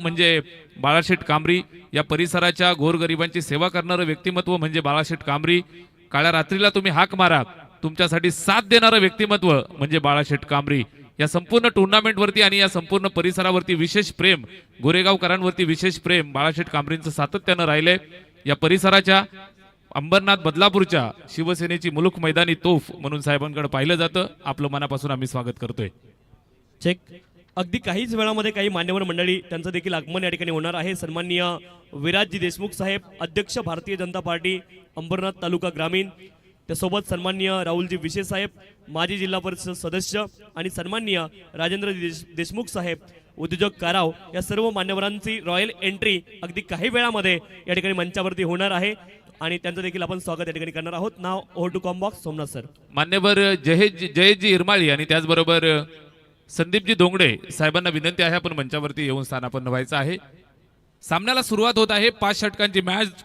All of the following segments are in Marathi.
म्हणजे बाळाशेठ कांबरी, या परिसराच्या गोरगरिबांची सेवा करणारं व्यक्तिमत्व म्हणजे बाळाशेठ कांबरी. काळ्या रात्रीला तुम्ही हाक मारा, तुमच्यासाठी साथ देणारं व्यक्तिमत्व म्हणजे बाळाशेठ कांबरी. या संपूर्ण टुर्नामेंटवरती आणि या संपूर्ण परिसरावरती विशेष प्रेम, गोरेगावकरांवरती विशेष प्रेम बाळाशेठ कांबरींचं सातत्यानं राहिले. या परिसराच्या अंबरनाथ बदलापूरच्या शिवसेनेची मुलुक मैदानी तोफ म्हणून साहेबांकडे पाहिलं जातं. आपलं मनापासून आम्ही स्वागत करतोय. चेक. अगदी काहीच वेळामध्ये काही मान्यवर मंडळी त्यांचं देखील आगमन या ठिकाणी होणार आहे. सन्माननीय विराजजी देशमुख साहेब, अध्यक्ष भारतीय जनता पार्टी अंबरनाथ तालुका ग्रामीण, त्यासोबत सन्माननीय राहुलजी विशे साहेब, माजी जिल्हा परिषद सदस्य, आणि सन्माननीय राजेंद्र देशमुख साहेब, उद्योजक काराव, या सर्व मान्यवरांची रॉयल एंट्री अगदी काही वेळामध्ये या ठिकाणी मंचावरती होणार आहे आणि त्यांचं देखील आपण स्वागत या ठिकाणी करणार आहोत. Now over to combox Somnath sir. मान्यवर जयजी इरमाळी आणि त्याचबरोबर संदीपजी दोंगडे साहेबांना विनंती आहे आपण मंचावरती येऊन स्थानापन्न व्हायचं आहे. सामन्याला सुरुवात होत आहे. 5 षटकांची मॅच.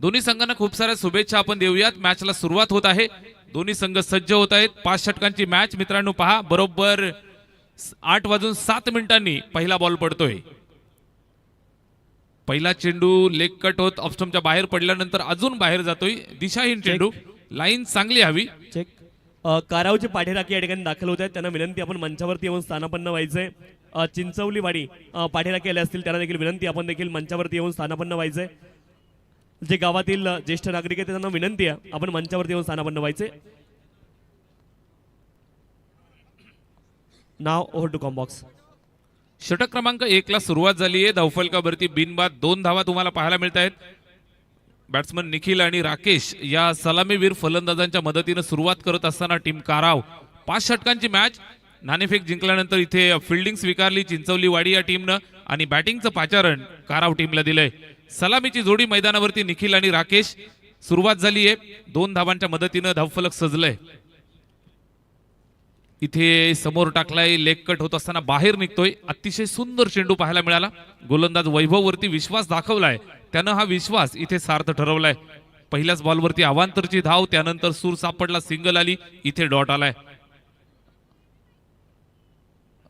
दोन्ही संघांना खूप साऱ्या शुभेच्छा आपण देऊयात. मॅचला सुरुवात होत आहे. दोन्ही संघ सज्ज होत आहेत. 5 षटकांची मॅच. मित्रांनो पहा, बरोबर 8:07 पहिला बॉल पडतोय. पहिला चेंडू लेग कट होत ऑफस्टंपच्या बाहेर पडल्यानंतर अजून बाहेर जातोय. दिशाहीन चेंडू, लाईन चांगली हवी. चेक. कारावचे पाठीराखी या ठिकाणी दाखल होत आहेत. त्यांना विनंती आपण मंचावरती येऊन स्थानापन्न व्हायचंय. चिंचवली वाडी पाठीराखी आले असतील त्यांना देखील विनंती आपण देखील मंचावरती येऊन स्थानापन्न व्हायचंय. जे गावातील ज्येष्ठ नागरिक आहेत त्यांना विनंती आहे आपण मंचावरती येऊन स्थानापन्न व्हायचे. नाव ओव्हर टू कॉम्बॉक्स. षटक क्रमांक 1 ला सुरुवात झाली आहे. धावफलकावरती बिनबाद 2 धावा तुम्हाला पाहायला मिळत आहेत. बॅट्समन निखिल आणि राकेश या सलामीवीर फलंदाजांच्या मदतीने सुरुवात करत असताना टीम काराव. 5 षटकांची मॅच. नाणेफेक जिंकल्यानंतर इथे फिल्डिंग स्वीकारली चिंचवली वाडी या टीमनं आणि बॅटिंगचं पाचारण काराव टीमला दिलंय. सलामीची जोडी मैदानावरती निखिल आणि राकेश. सुरुवात झाली आहे. 2 धावांच्या मदतीने धावफलक सजलंय. इथे समोर टाकलाय, लेग कट होत असताना बाहेर निघतोय. अतिशय सुंदर चेंडू पाहायला मिळाला. गोलंदाज वैभववरती विश्वास दाखवलाय, त्यानं हा विश्वास इथे सार्थ ठरवलाय. पहिल्याच बॉलवरती अवांतरची धाव, त्यानंतर सूर सापडला, सिंगल आली, इथे डॉट आलाय.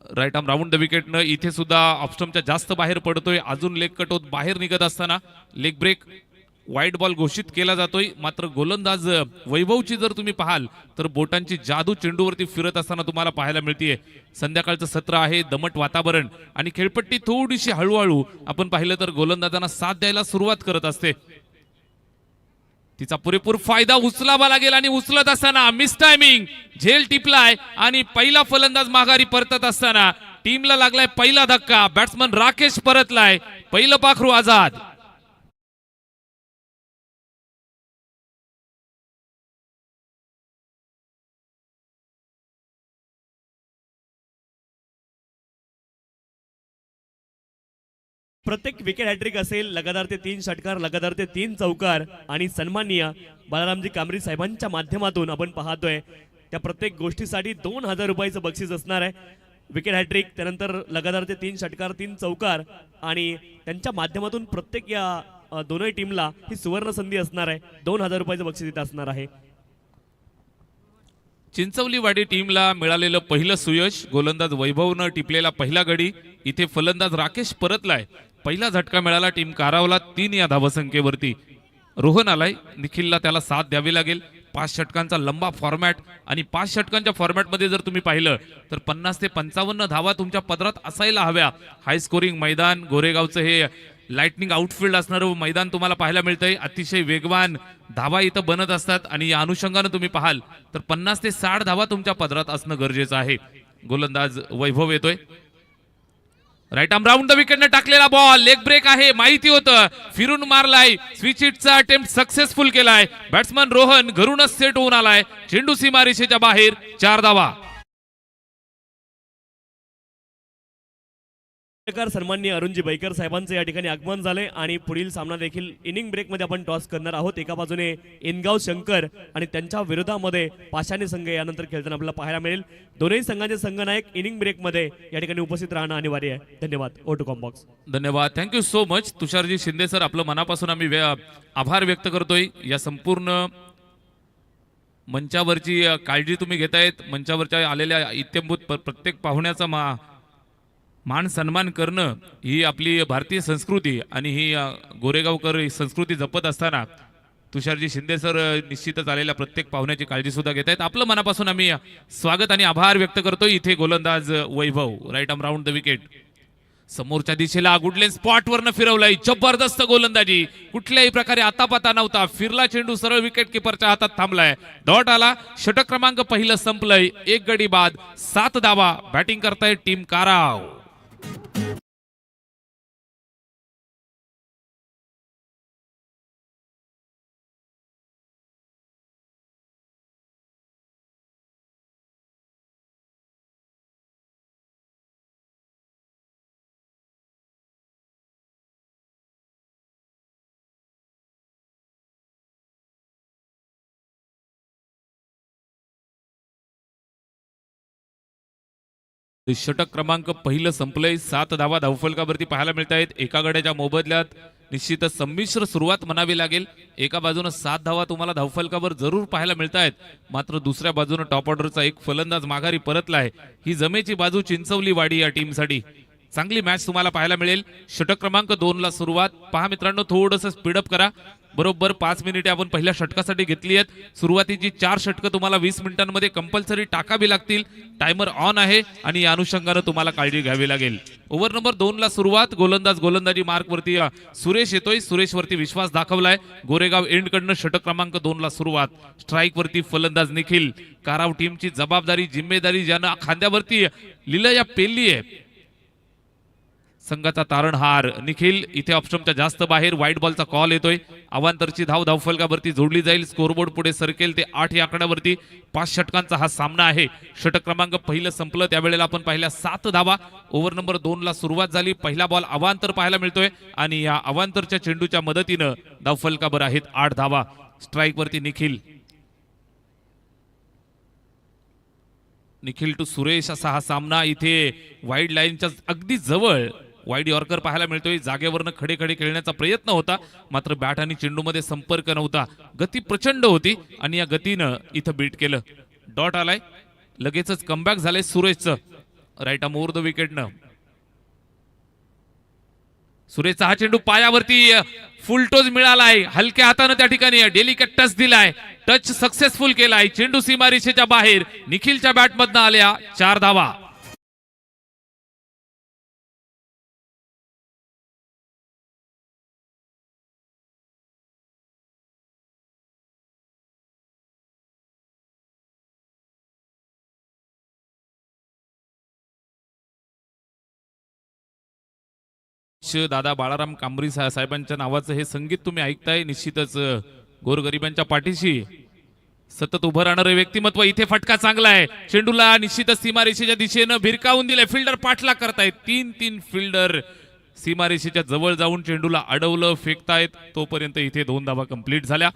राईट आर्म राऊंड द विकेटनं इथे सुद्धा ऑफस्टंपच्या जास्त बाहेर पडतोय. अजून लेग कट होत बाहेर निघत असताना लेग ब्रेक, वाईट बॉल घोषित केला जातोय. मात्र गोलंदाज वैभवची जर तुम्ही पाहाल तर बोटांची जादू चेंडूवरती फिरत असताना तुम्हाला पाहायला मिळतीये. संध्याकाळचं सत्र आहे, दमट वातावरण आणि खेळपट्टी थोडीशी हळूहळू आपण पाहिलं तर गोलंदाजांना साथ द्यायला सुरुवात करत असते. तिचा पुरेपूर फायदा उचलावा लागेल आणि उचलत असताना मिस टायमिंग, झेल टिपलाय आणि पहिला फलंदाज माघारी परतत असताना टीमला लागलाय पहिला धक्का. बॅट्समन राकेश परतलाय, पहिलं पाखरू आझाद. प्रत्येक विकेट हॅट्रिक असेल, लगातार ते 3 षटकार, लगातार ते 3 चौकार आणि सन्माननीय बाळारामजी कांबरी साहेबांच्या माध्यमातून आपण पाहतोय त्या प्रत्येक गोष्टीसाठी 2000 रुपयाचं बक्षीस असणार आहे. विकेट हॅट्रिक, त्यानंतर लगातार ते 3 षटकार, 3 चौकार आणि त्यांच्या माध्यमातून प्रत्येक या दोन्ही टीमला ही सुवर्ण संधी असणार आहे. 2000 रुपयाचं बक्षीस इथं असणार आहे. चिंचवलीवाडी टीमला मिळालेलं पहिलं सुयश. गोलंदाज वैभवनं टिपलेला पहिला गडी. इथे फलंदाज राकेश परतलाय. पहिला झटका मिळाला टीम कारावला 3 या धावसंख्येवरती. रोहन आलाय, निखिलला त्याला साथ द्यावी लागेल. 5 षटकांचा लंबा फॉर्मॅट आणि 5 षटकांच्या फॉर्मॅटमध्ये जर तुम्ही पाहिलं तर 50 ते 55 धावा तुमच्या पदरात असायला हव्या. हाय स्कोरिंग मैदान, गोरेगावचं हे लाइटनिंग आउटफील्ड असणारं मैदान तुम्हाला पाहायला मिळतंय. अतिशय वेगवान धावा इथं बनत असतात आणि या अनुषंगाने तुम्ही पाहाल तर 50 ते 60 धावा तुमच्या पदरात असणं गरजेचं आहे. गोलंदाज वैभव येतोय. राईट आर्म राऊंड द विकेटने टाकलेला बॉल, लेग ब्रेक आहे, माहिती होतं, फिरून मारलाय. स्विच हिटचा अटेम्प्ट सक्सेसफुल केलाय. बॅट्समन रोहन घरूनच सेट होऊन आलाय. चेंडू सीमारेषेच्या बाहेर. 4 धावा. सन्माननीय अरुणजी बैकर साहेबांचे या ठिकाणी आगमन झाले आणि पुढील सामना देखील इनिंग ब्रेक मध्ये आपण टॉस करणार आहोत. एका बाजूने इनगाव शंकर आणि त्यांच्या विरोधामध्ये पाषाणी संघ यानंतर खेळताना आपल्याला पाहायला मिळेल. दोन्ही संघांचे संघनायक इनिंग ब्रेक मध्ये या ठिकाणी उपस्थित राहणं अनिवार्य आहे. धन्यवाद. Over to combox. धन्यवाद, thank you so much Tusharji Shinde sir. आपलं मनापासून आम्ही आभार व्यक्त करतोय या संपूर्ण मंचावरची काळजी तुम्ही घेतायत. मंचावरच्या आलेल्या इत्यंभूत प्रत्येक पाहुण्याचा मान सन्मान करणं ही आपली भारतीय संस्कृती आणि ही गोरेगावकर ही संस्कृती जपत असताना तुषारजी शिंदे सर निश्चितच आलेल्या प्रत्येक पाहुण्याची काळजी सुद्धा घेत आहेत. आपलं मनापासून आम्ही स्वागत आणि आभार व्यक्त करतो. इथे गोलंदाज Vaibhav right arm round the wicket. समोरच्या दिशेला गुडलेन स्पॉट वरनं फिरवलाय. जबरदस्त गोलंदाजी, कुठल्याही प्रकारे आतापाता नव्हता. फिरला चेंडू सरळ विकेट किपरच्या हातात थांबलाय. डॉट आला. षटक क्रमांक पहिलं संपलंय. एक गडी बाद 7 धावा. बॅटिंग करताय टीम काराव. षटक क्रमांक पहिलं संपलंय. 7 धावा धावफलकावरती पाहायला मिळत आहेत. एका गड्याच्या मोबदल्यात निश्चितच संमिश्र सुरुवात म्हणावी लागेल. एका बाजूने 7 धावा तुम्हाला धावफलकावर जरूर पाहायला मिळत आहेत, मात्र दुसऱ्या बाजूने टॉप ऑर्डरचा एक फलंदाज माघारी परतलाय. ही जमेची बाजू चिंचवली वाडी या टीमसाठी चांगली मॅच तुम्हाला पाहायला मिळेल. षटक क्रमांक 2 ला सुरुवात. पहा मित्रांनो, थोडंसं स्पीडअप करा. बरोबर 5 मिनिटे आपण पहिल्या षटकासाठी घेतली आहेत. सुरुवातीची 4 षटकं तुम्हाला 20 मिनिटांमध्ये कंपल्सरी टाकावी लागतील. टायमर ऑन आहे आणि या अनुषंगाने तुम्हाला काळजी घ्यावी लागेल. ओव्हर नंबर 2 ला सुरुवात. गोलंदाजी मार्क वरती सुरेश येतोय. सुरेश वरती विश्वास दाखवलाय. गोरेगाव एंड कडनं षटक क्रमांक 2 ला सुरुवात. स्ट्राईक वरती फलंदाज निखिल. काराव टीमची जबाबदारी जिम्मेदारी ज्यानं खांद्यावरती लिलया पेलली आहे. संघाचा तारणहार निखिल. इथे ऑप्शनच्या जास्त बाहेर वाईट बॉलचा कॉल येतोय. अवांतरची धाव धावफलकावरती जोडली जाईल. स्कोरबोर्ड पुढे सरकेल ते 8 या आकड्यावरती. 5 षटकांचा हा सामना आहे. षटक क्रमांक पहिलं संपलं त्यावेळेला आपण पाहिल्या 7 धावा. ओव्हर नंबर 2 ला सुरुवात झाली. पहिला बॉल अवांतर पाहायला मिळतोय आणि या अवांतरच्या चेंडूच्या मदतीनं धावफलकावर आहेत 8 धावा. स्ट्राईक वरती निखिल टू सुरेश असा हा सामना. इथे वाईड लाईनच्या अगदी जवळ वाईड यॉर्कर पाहायला मिळतोय. जागेवरनं खडे खेळण्याचा प्रयत्न होता, मात्र बॅट आणि चेंडूमध्ये संपर्क नव्हता. गती प्रचंड होती आणि या गतीनं इथं बीट केलं. डॉट आलाय. लगेचच कमबॅक झालंय सुरेशचं राईट आर्म ओव्हर द विकेटनं. सुरेशचा हा चेंडू पायावरती फुलटोज मिळालाय. हलक्या हातानं त्या ठिकाणी डेलिकेट टच दिलाय. टच सक्सेसफुल केलाय. चेंडू सीमारेषेच्या बाहेर. निखिलच्या बॅटमधनं आल्या 4 धावा. दादा बाळाराम कांबरी साहेबांच्या नावाचं हे संगीत तुम्ही ऐकताय. निश्चितच गोरगरिबांच्या पाठीशी सतत उभं राहणारे व्यक्तिमत्व. इथे फटका चांगला आहे. चेंडूला निश्चितच सीमारेषेच्या दिशेनं भिरकावून दिलाय. फिल्डर पाठला करतायत. 3 फिल्डर सीमारेषेच्या जवळ जाऊन चेंडूला अडवलं, फेकतायत. तोपर्यंत इथे 2 धावा कंप्लीट झाल्या.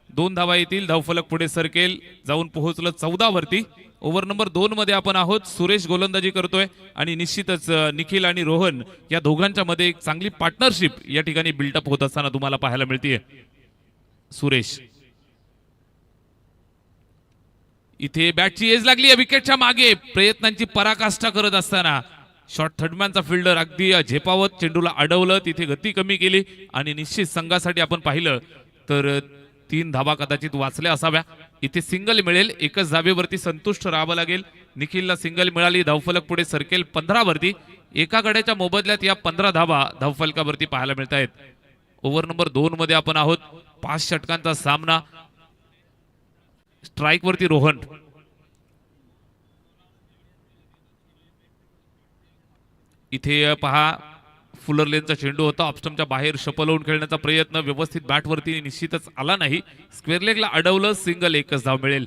2 धावा येतील. धावफलक पुढे सरकेल. जाऊन पोहोचलं 14 वरती. ओव्हर नंबर 2 मध्ये आपण आहोत. सुरेश गोलंदाजी करतोय आणि निश्चितच निखिल आणि रोहन या दोघांच्या मध्ये एक चांगली पार्टनरशिप या ठिकाणी बिल्डअप होत असताना तुम्हाला पाहायला मिळते. सुरेश इथे बॅटची एज लागली. विकेटच्या मागे प्रयत्नांची पराकाष्ठा करत असताना शॉर्ट थर्डमॅनचा फिल्डर अगदी झेपावत चेंडूला अडवलं. तिथे गती कमी केली आणि निश्चित संघासाठी आपण पाहिलं तर 3 धावा कदाचित वाचल्या असाव्या. इथे सिंगल मिळेल. एकच धावेवरती संतुष्ट राहावं लागेल. निखिलला सिंगल मिळाली. धावफलक पुढे सरकेल 15 वरती. एका गड्याच्या मोबदल्यात या 15 धावा धावफलकावरती पाहायला मिळत आहेत. ओव्हर नंबर 2 मध्ये आपण आहोत. 5 षटकांचा सामना. स्ट्राईक वरती रोहन. इथे पहा फुलर लेनचा चेंडू होता. ऑप्स्टमच्या बाहेर शपलवून खेळण्याचा प्रयत्न व्यवस्थित बॅटवरती निश्चितच आला नाही. स्क्वेअर लेगला अडवलं. सिंगल. एकच धाव मिळेल.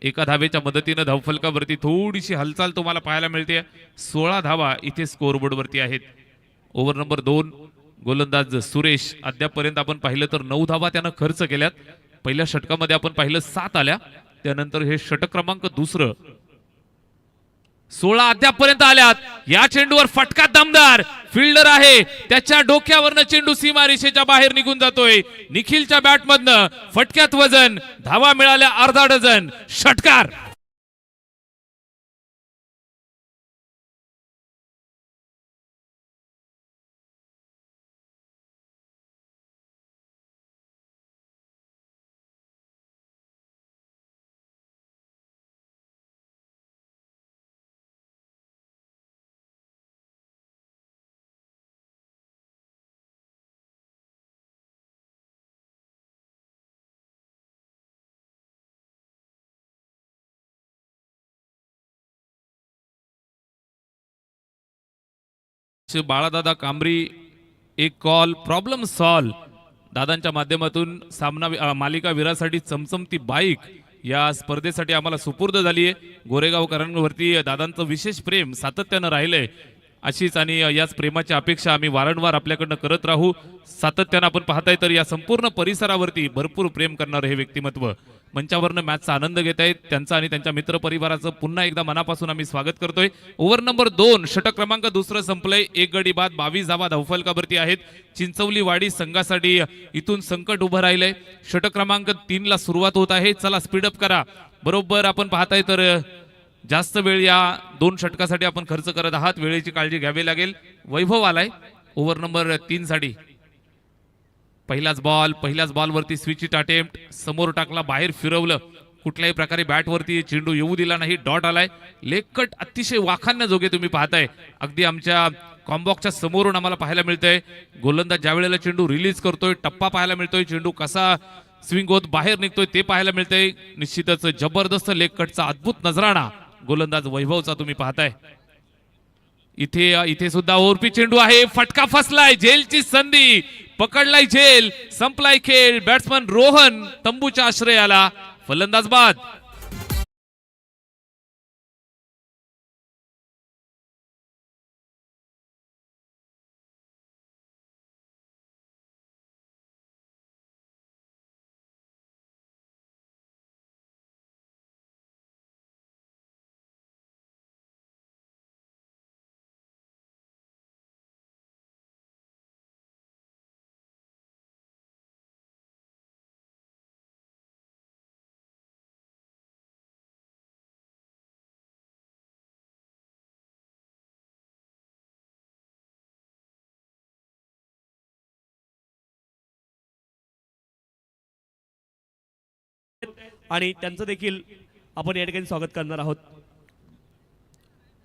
एका धावेच्या मदतीनं धावफलकावरती थोडीशी हालचाल तुम्हाला पाहायला मिळते. 16 धावा इथे स्कोरबोर्ड वरती आहेत. ओव्हर नंबर 2 गोलंदाज सुरेश. अद्यापर्यंत आपण पाहिलं तर 9 धावा त्यानं खर्च केल्यात. पहिल्या षटकामध्ये आपण पाहिलं 7 आल्या. त्यानंतर हे षटक क्रमांक 2 16 अद्यापर्यंत आल्यात. या चेंडूवर फटका दमदार. फिल्डर आहे त्याच्या डोक्यावरनं चेंडू सीमारेषेच्या बाहेर निघून जातोय. निखिलच्या बॅटमधनं फटक्यात वजन, धावा मिळाल्या अर्धा डझन. षटकार. बाळादादा कांबरी एक कॉल प्रॉब्लेम सॉल्व दादांच्या माध्यमातून सामना मालिका वीरासाठी चमचमती बाईक या स्पर्धेसाठी आम्हाला सुपूर्द झाली आहे. गोरेगावकरांवरती दादांचं विशेष प्रेम सातत्यानं राहिलंय. अशीच आणि याच प्रेमाची अपेक्षा आम्ही वारंवार आपल्याकडनं करत राहू. सातत्यानं आपण पाहताय तर या संपूर्ण परिसरावरती भरपूर प्रेम करणारं हे व्यक्तिमत्व मंचावरनं मॅचचा आनंद घेत आहेत. त्यांचं आणि त्यांच्या मित्र परिवाराचं पुन्हा एकदा मनापासून आम्ही स्वागत करतोय. ओव्हर नंबर 2 षटक क्रमांक दुसरं संपलंय. एक गडी बाद 22 धावा धावफलकावरती आहेत. चिंचवली वाडी संघासाठी इथून संकट उभं राहिलंय. षटक क्रमांक 3 ला सुरुवात होत आहे. चला स्पीडअप करा. बरोबर आपण पाहताय तर जास्त वेळ या 2 षटकासाठी आपण खर्च करत आहात. वेळेची काळजी घ्यावी लागेल. वैभव आलाय ओव्हर नंबर 3 साठी. पहिल्याच बॉलवरती स्विच अटेम्प्ट समोर टाकला, बाहेर फिरवलं. कुठल्याही प्रकारे बॅटवरती चेंडू येऊ दिला नाही. डॉट आलाय. लेग कट अतिशय वाखाणण्याजोगे तुम्ही पाहताय. अगदी आमच्या कॉम्बॉक्सच्या समोरून आम्हाला पाहायला मिळतंय. गोलंदाज ज्या वेळेला चेंडू रिलीज करतोय टप्पा पाहायला मिळतोय. चेंडू कसा स्विंग होत बाहेर निघतोय ते पाहायला मिळतंय. निश्चितच जबरदस्त लेग कटचा अद्भुत नजराणा गोलंदाज वैभवचा तुम्ही पाहताय. इथे सुद्धा ओरपी चेंडू आहे. फटका फसलाय. झेलची संधी पकडलाय. झेल संपलाय खेळ. बॅट्समन रोहन तंबूच्या आश्रयाला. फलंदाज बाद. आणि त्यांचं देखील आपण या ठिकाणी स्वागत करणार आहोत.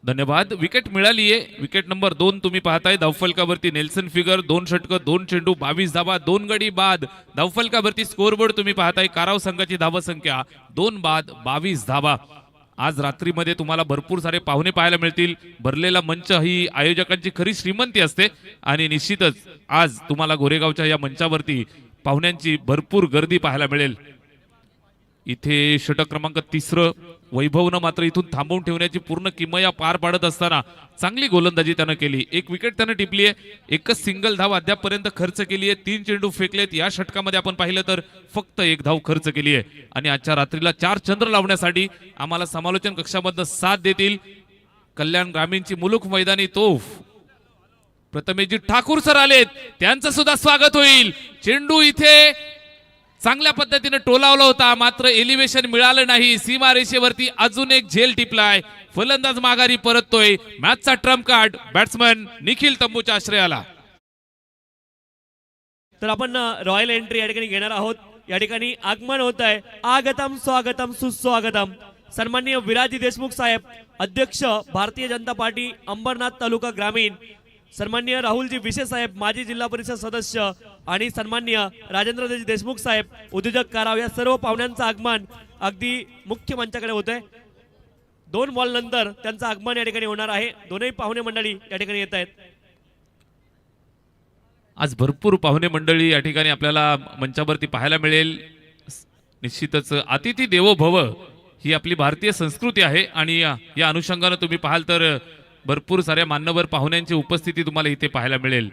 धन्यवाद. विकेट मिळालीये. विकेट नंबर 2 तुम्ही पाहताय. धावफलकावरती नेल्सन फिगर 2 षटक 2 चेंडू 22 धावा 2 गडी बाद. धावफलकावरती स्कोरबोर्ड तुम्ही पाहताय. काराव संघाची धावसंख्या 2 बाद 22 धावा. आज रात्रीमध्ये तुम्हाला भरपूर सारे पाहुणे पाहायला मिळतील. भरलेला मंच ही आयोजकांची खरी श्रीमंती असते आणि निश्चितच आज तुम्हाला गोरेगावच्या या मंचावरती पाहुण्यांची भरपूर गर्दी पाहायला मिळेल. इथे षटक क्रमांक 3 वैभवनं मात्र इथून थांबवून ठेवण्याची पूर्ण किमया पार पाडत असताना चांगली गोलंदाजी त्यानं केली. एक विकेट त्यानं टिपली आहे. एकच सिंगल धाव अद्यापपर्यंत खर्च केली आहे. 3 चेंडू फेकलेत. या षटकामध्ये आपण पाहिलं तर फक्त 1 धाव खर्च केली आहे. आणि आजच्या रात्रीला 4 चंद्र लावण्यासाठी आम्हाला समालोचन कक्षामधनं साथ देतील कल्याण ग्रामीणची मुलुक मैदानी तोफ प्रथमेशजी ठाकूर सर आलेत. त्यांचं सुद्धा स्वागत होईल. चेंडू इथे चांगल्या पद्धतीने टोलावला होता मात्र एलिव्हेशन मिळालं नाही. सीमारेषेवरती अजून एक झेल टिपलाय. फलंदाज माघारी परततोय. मॅचचा ट्रम्प कार्ड बॅट्समन निखिल तंबूच्या आश्रयाला. तर आपण रॉयल एंट्री या ठिकाणी घेणार आहोत. या ठिकाणी आगमन होत आहे. आगतम स्वागतम सुस्वागतम. सन्माननीय विराजी देशमुख साहेब अध्यक्ष भारतीय जनता पार्टी अंबरनाथ तालुका ग्रामीण, सन्माननीय राहुलजी विशे साहेब माजी जिल्हा परिषद सदस्य आणि सन्माननीय राजेंद्रजी देशमुख साहेब उद्योजक काराव या सर्व पाहुण्यांचं आगमन अगदी मुख्य मंचाकडे होत आहे. 2 बॉल नंतर त्यांचं आगमन या ठिकाणी होणार आहे. दोनही पाहुणे मंडळी या ठिकाणी येत आहेत. आज भरपूर पाहुणे मंडळी या ठिकाणी आपल्याला मंचावरती पाहायला मिळेल. निश्चितच अतिथी देवो भव ही आपली भारतीय संस्कृती आहे आणि या अनुषंगाने तुम्ही पाहाल तर भरपूर साऱ्या मान्यवर पाहुण्यांची उपस्थिती तुम्हाला इथे पाहायला मिळेल.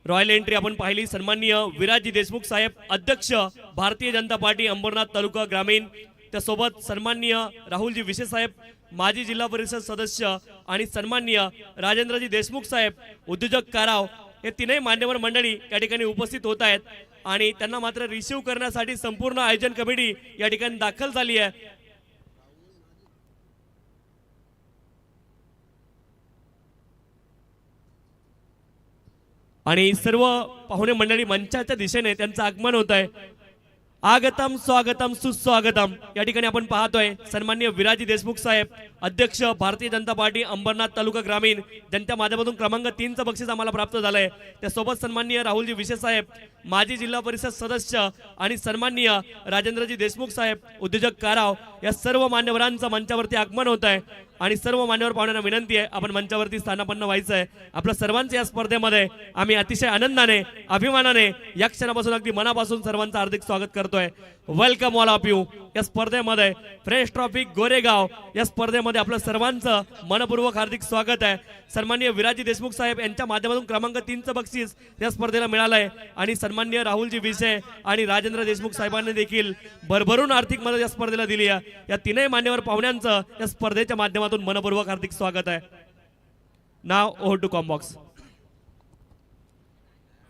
रॉयल एंट्री आपण पाहिली सन्माननीय विराजी देशमुख साहेब अध्यक्ष भारतीय जनता पार्टी अंबरनाथ तालुका ग्रामीण, त्यासोबत सन्माननीय राहुलजी विशे साहेब माजी जिल्हा परिषद सदस्य आणि सन्माननीय राजेंद्रजी देशमुख साहेब उद्योजक काराव, हे तीनही मान्यवर मंडळी या ठिकाणी उपस्थित होत आहेत आणि त्यांना मात्र रिसीव्ह करण्यासाठी संपूर्ण आयोजन कमिटी या ठिकाणी दाखल झाली आहे। आणि सर्व पाहुणे मंडळी मंचाच्या दिशेने त्यांचं आगमन होत आहे। आगतम स्वागतम सुस्वागतम या ठिकाणी आपण पाहतोय सन्माननीय विराजी देशमुख साहेब अध्यक्ष भारतीय जनता पार्टी अंबरनाथ तालुका ग्रामीण, ज्यांच्या माध्यमातून क्रमांक 3चं बक्षीस आम्हाला प्राप्त झालंय। त्यासोबत सन्माननीय राहुलजी विशे साहेब माजी जिल्हा परिषद सदस्य आणि सन्माननीय राजेंद्रजी देशमुख साहेब उद्योजक काराव, या सर्व मान्यवरांचं मंचावरती आगमन होत आहे आणि सर्व मान्यवर पाहुण्यांना विनंती आहे आपण मंचावरती स्थानापन्न व्हायचं आहे। आपल्या सर्वांचं या स्पर्धेमध्ये आम्ही अतिशय आनंदाने अभिमानाने या क्षणापासून अगदी मनापासून सर्वांचं हार्दिक स्वागत करतोय। वेलकम ऑल ऑफ यू या स्पर्धेमध्ये फ्रेश ट्रॉफी गोरेगाव या स्पर्धेमध्ये आपल्या सर्वांचं मनपूर्वक हार्दिक स्वागत आहे। सन्माननीय विराजी देशमुख साहेब यांच्या माध्यमातून क्रमांक 3चं बक्षीस या स्पर्धेला मिळालंय आणि सन्माननीय राहुलजी विशे आणि राजेंद्र देशमुख साहेबांनी देखील भरभरून आर्थिक मदत या स्पर्धेला दिली आहे। या तीनही मान्यवर पाहुण्यांचं या स्पर्धेच्या माध्यमातून मनपूर्वक हार्दिक स्वागत आहे। Now over to combox.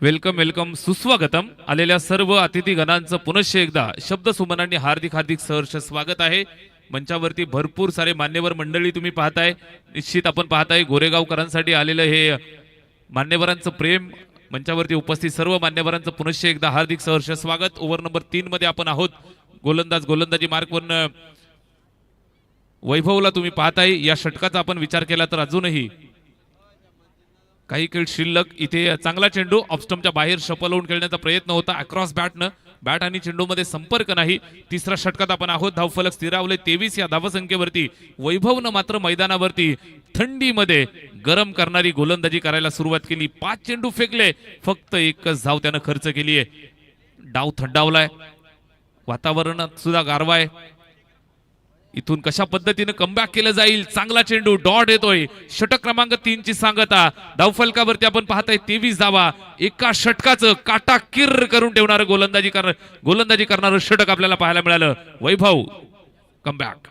Welcome welcome सुस्वागतम। आलेल्या सर्व अतिथीगणांचं पुनश्च एकदा शब्द सुमनांनी हार्दिक हार्दिक सहर्ष स्वागत आहे। मंचावरती भरपूर सारे मान्यवर मंडळी तुम्ही पाहताय, निश्चित आपण पाहताय गोरेगावकरांसाठी आलेलं हे मान्यवरांचं प्रेम। मंचावरती उपस्थित सर्व मान्यवरांचं पुनश्च एकदा हार्दिक सहर्ष स्वागत। ओव्हर नंबर 3 मध्ये आपण आहोत। गोलंदाजी मार्कवरून वैभवला तुम्ही पाहताय। या षटकाचा आपण विचार केला तर अजूनही काही खेळ शिल्लक। इथे चांगला चेंडू ऑफस्टमच्या बाहेर शफल होऊन खेळण्याचा प्रयत्न होता अक्रॉस बॅटनं, बॅट आणि चेंडू मध्ये संपर्क नाही। तिसऱ्या षटकात आपण आहोत। धावफलक स्थिरावले 23 या धावसंख्येवरती। वैभवनं मात्र मैदानावरती थंडीमध्ये गरम करणारी गोलंदाजी करायला सुरुवात केली। 5 चेंडू फेकले, फक्त एकच धाव त्यानं खर्च केली आहे। डाव थंडावलाय, वातावरणात सुद्धा गारवा आहे। इथून कशा पद्धतीने कमबॅक केलं जाईल। चांगला चेंडू, डॉट येतोय। षटक क्रमांक 3 ची सांगता। धावफलकावरती आपण पाहताय 23 धावा। एका षटकाचं काटा किर करून ठेवणारं गोलंदाजी करणारं षटक आपल्याला पाहायला मिळालं। Vaibhav comeback.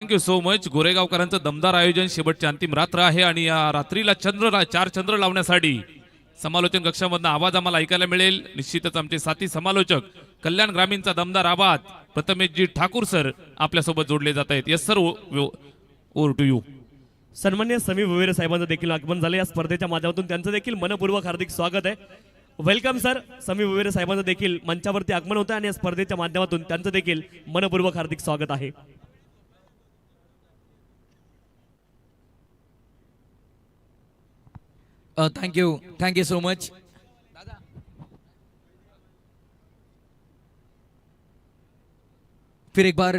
Thank you so much. गोरेगावकरांचं दमदार आयोजन, शेवटची अंतिम रात्र आहे आणि या रात्रीला चार चंद्र लावण्यासाठी समालोचन कक्षामधून आवाज आम्हाला ऐकायला मिळेल। निश्चितच आमचे साथी समालोचक कल्याण ग्रामीणचा दमदार आवाज प्रथमेशजी ठाकूर सर आपल्यासोबत जोडले जात आहेत। Yes sir, over to you. सन्माननीय समीर वुवेरे साहेबांचं देखील आगमन झाले या स्पर्धेच्या माध्यमातून, त्यांचं देखील मनपूर्वक हार्दिक स्वागत आहे। Welcome sir. समीर वुवेरे साहेबांचं देखील मंचावरती आगमन होतं आणि या स्पर्धेच्या माध्यमातून त्यांचं देखील मनपूर्वक हार्दिक स्वागत आहे। Thank you so much. फिर एक बार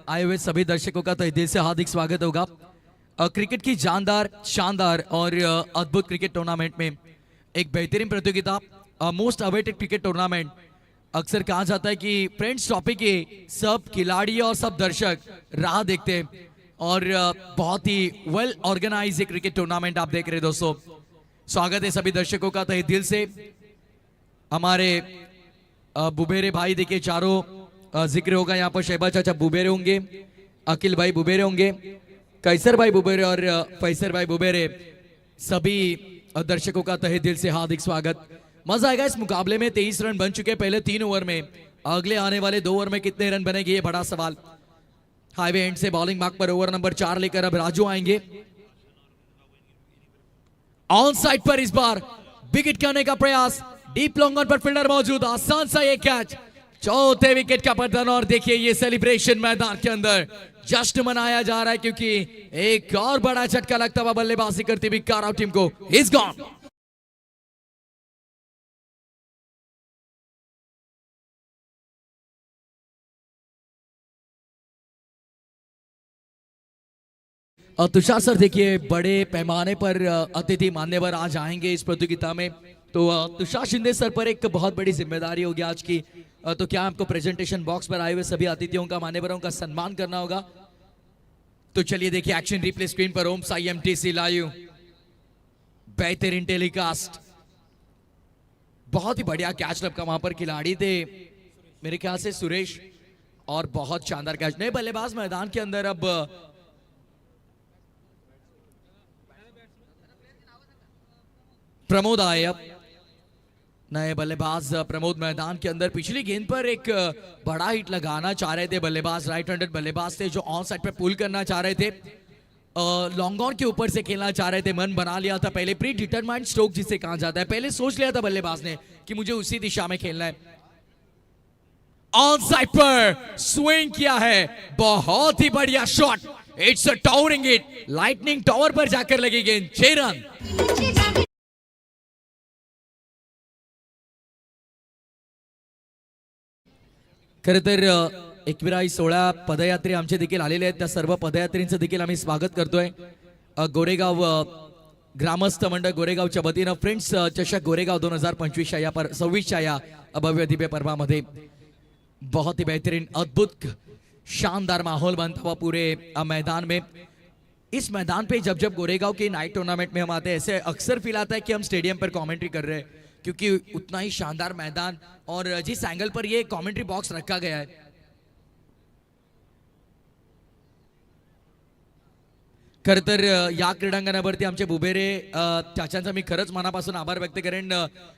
आए हुए सभी दर्शकों का तहे दिल से हार्दिक स्वागत होगा। क्रिकेट की जानदार, शानदार और अद्भुत क्रिकेट टूर्नामेंट में एक बेहतरीन प्रतियोगिता, मोस्ट अवेटेड क्रिकेट टूर्नामेंट। अक्सर कहा जाता है कि फ्रेंड्स ट्रॉफी के सब खिलाड़ी और सब दर्शक राह देखते हैं और बहुत ही वेल ऑर्गेनाइज क्रिकेट टूर्नामेंट आप देख रहे हैं दोस्तों। स्वागत है सभी दर्शकों का तहे दिल से। हमारे बुबेरे भाई देखिए, चारों जिक्र होगा यहाँ पर। शहबाज चाचा बुबेरे होंगे, अखिल भाई बुबेरे होंगे, कैसर भाई बुबेरे और फैसर भाई बुबेरे। सभी दर्शकों का तहे दिल से हार्दिक स्वागत। मजा आएगा इस मुकाबले में। 23 रन बन चुके पहले 3 ओवर में। अगले आने वाले 2 ओवर में कितने रन बनेंगे ये बड़ा सवाल। हाईवे एंड से बॉलिंग मार्क पर ओवर नंबर 4 लेकर अब राजू आएंगे। On side per is bar wicket करने का प्रयास। Deep long on per fielder मौजूद, आसान सा ये कैच। चौथे विकेट का पतन और देखिए ये सेलिब्रेशन मैदान के अंदर जश्न मनाया जा रहा है क्योंकि एक और बड़ा झटका लगता हुआ बल्लेबाजी करती हुई काराव टीम को। Is gone. तुषार सर देखिए, बड़े पैमाने पर अतिथि मान्यवर आज आएंगे इस प्रतियोगिता में। तो तुषार शिंदे सर पर एक बहुत बड़ी जिम्मेदारी होगी आज की। तो क्या आपको प्रेजेंटेशन बॉक्स पर आए हुए सभी अतिथियों का, मान्यवरों का सम्मान करना होगा। तो चलिए देखिए एक्शन रिप्ले स्क्रीन पर ओम साई एमटीसी लाइव, बेहतरीन टेलीकास्ट, बहुत ही बढ़िया कैच का वहां पर खिलाड़ी थे मेरे ख्याल से सुरेश, और बहुत शानदार कैच। नए बल्लेबाज मैदान के अंदर अब प्रमोद आए। अब नए बल्लेबाज प्रमोद मैदान के अंदर पिछली गेंद पर एक बड़ा हिट लगाना चाह रहे थे बल्लेबाज, राइट हैंडेड बल्लेबाज थे जो ऑन साइड पे पुल करना चाह रहे थे, लॉन्ग ऑन के ऊपर से खेलना चाह रहे थे। मन बना लिया था पहले, प्री डिटरमाइंड स्ट्रोक जिसे कहा जाता है, पहले सोच लिया था बल्लेबाज ने कि मुझे उसी दिशा में खेलना है। ऑन साइड पर स्विंग किया है, बहुत ही बढ़िया shot, it's a towering hit, lightning tower पर जाकर लगी गेंद, 6 रन। खरं तर एकविराई 16 पदयात्री आमचे देखील आलेले आहेत, त्या सर्व पदयात्रींचं देखील आम्ही स्वागत करतोय। गोरेगाव ग्रामस्थ मंडळ गोरेगावच्या वतीनं फ्रेंड्स चषक गोरेगाव 2025 या 26च्या या भव्य दिव्य पर्वामध्ये बहुत ही बेहतरीन अद्भुत शानदार माहौल बनता हुआ पूरे मैदान में। इस मैदान पे जब जब गोरेगांव के नाइट टूर्नामेंट में हम आते हैं, ऐसे अक्सर फील आता है कि हम स्टेडियम पर कमेंट्री कर रहे हैं, क्योंकि उतना ही शानदार मैदान और जिस एंगल पर ये कमेंट्री बॉक्स रखा गया है, खर तर या क्रीडांगणावरती आमचे बुबेरे त्याच्यांचा मी खरंच मनापासून आभार व्यक्त करेन,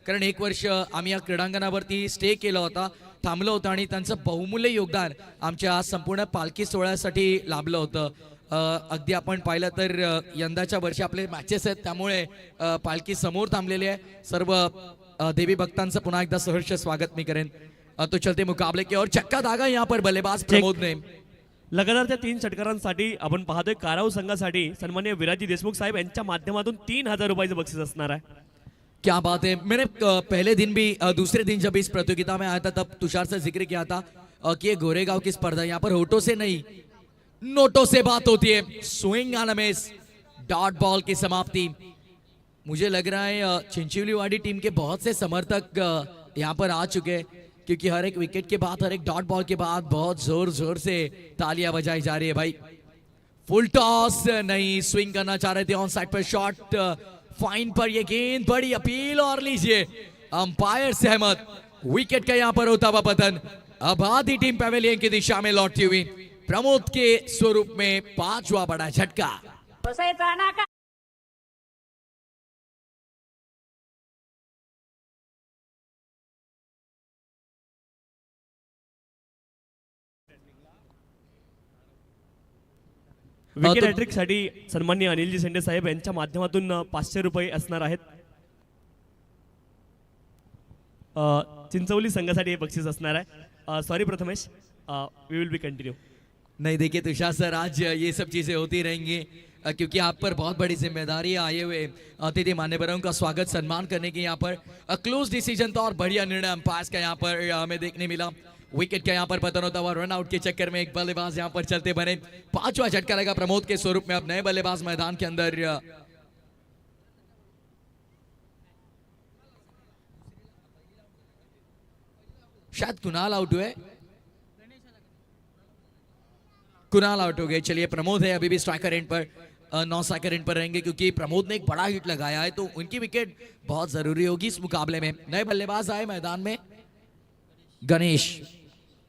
कारण 1 वर्ष आम्ही या क्रीडांगणावरती स्टे केला होता, थांबलो होतो आणि त्यांचं बहुमूल्य योगदान आमच्या संपूर्ण पालखी सोहळ्यासाठी लाभलं होतं। अगदी आपण पाहिलं तर यंदाच्या वर्षी आपले मॅचेस आहेत, त्यामुळे पालखी समोर थांबलेली आहे। सर्व देवी भक्तांचं पुन्हा एकदा सहर्ष स्वागत मी करेन। तो चलते मुकाबले की और चक्का दागा यहाँ पर बल्लेबाज प्रमोद ने लगातारच्या 3 षटकारांसाठी आपण पाहतोय काराव संघासाठी सन्माननीय विराजी देशमुख साहेब यांच्या माध्यमातून 3000 रुपयाचं बक्षीस असणार आहे। क्या बात है। मैंने पहले दिन भी दूसरे दिन जब इस प्रतियोगिता में आया था तब तुषार से जिक्र किया था कि ये गोरेगांव की स्पर्धा, यहाँ पर होठों से नहीं नोटों से बात होती है। Swing on a miss, dot ball की समाप्ति। मुझे लग रहा है चिंचोलीवाड़ी टीम के बहुत से समर्थक यहाँ पर आ चुके हैं, क्योंकि हर एक विकेट के बाद, हर एक डॉट बॉल के बाद बहुत जोर जोर से तालियां बजाई जा रही है। भाई फुल टॉस नहीं, स्विंग करना चाह रहे थे, ऑन साइड पर शॉट, फाइन पर ये गेंद, बड़ी अपील और लीजिए अंपायर सहमत। विकेट का यहाँ पर होता हुआ पतन, अब आधी टीम पैवेलियन की दिशा में लौटती हुई, प्रमोद के स्वरूप में 5वां बड़ा झटका। विकेट हॅट्रिक साठी सन्माननीय अनिलजी शेंडे साहेब यांच्या माध्यमातून 500 रुपये असणार आहेत। चिंचवली संघासाठी हे बक्षीस असणार आहे। Sorry Prathamesh, we will be continue. नहीं देखिए तुषार सर, आज ये सब चीजें होती रहेंगी, क्योंकि आप पर बहुत बड़ी जिम्मेदारी आए हुए अतिथि मान्यवरों का स्वागत सम्मान करने की। यहाँ पर क्लोज डिसीजन था और बढ़िया निर्णय अंपायर्स का यहाँ पर हमें देखने मिला। विकेट का यहाँ पर पतन होता हुआ, रन आउट के चक्कर में एक बल्लेबाज यहाँ पर चलते बने। 5वां झटका लगा प्रमोद के स्वरूप में। अब नए बल्लेबाज मैदान के अंदर शायद कुणाल आउट हुए, कुणाल आउट हो गए। चलिए प्रमोद है अभी भी स्ट्राइकर एंड पर, 9 स्ट्राइकर एंड पर रहेंगे, क्योंकि प्रमोद ने एक बड़ा हिट लगाया है, तो उनकी विकेट बहुत जरूरी होगी इस मुकाबले में। नए बल्लेबाज आए मैदान में, गणेश,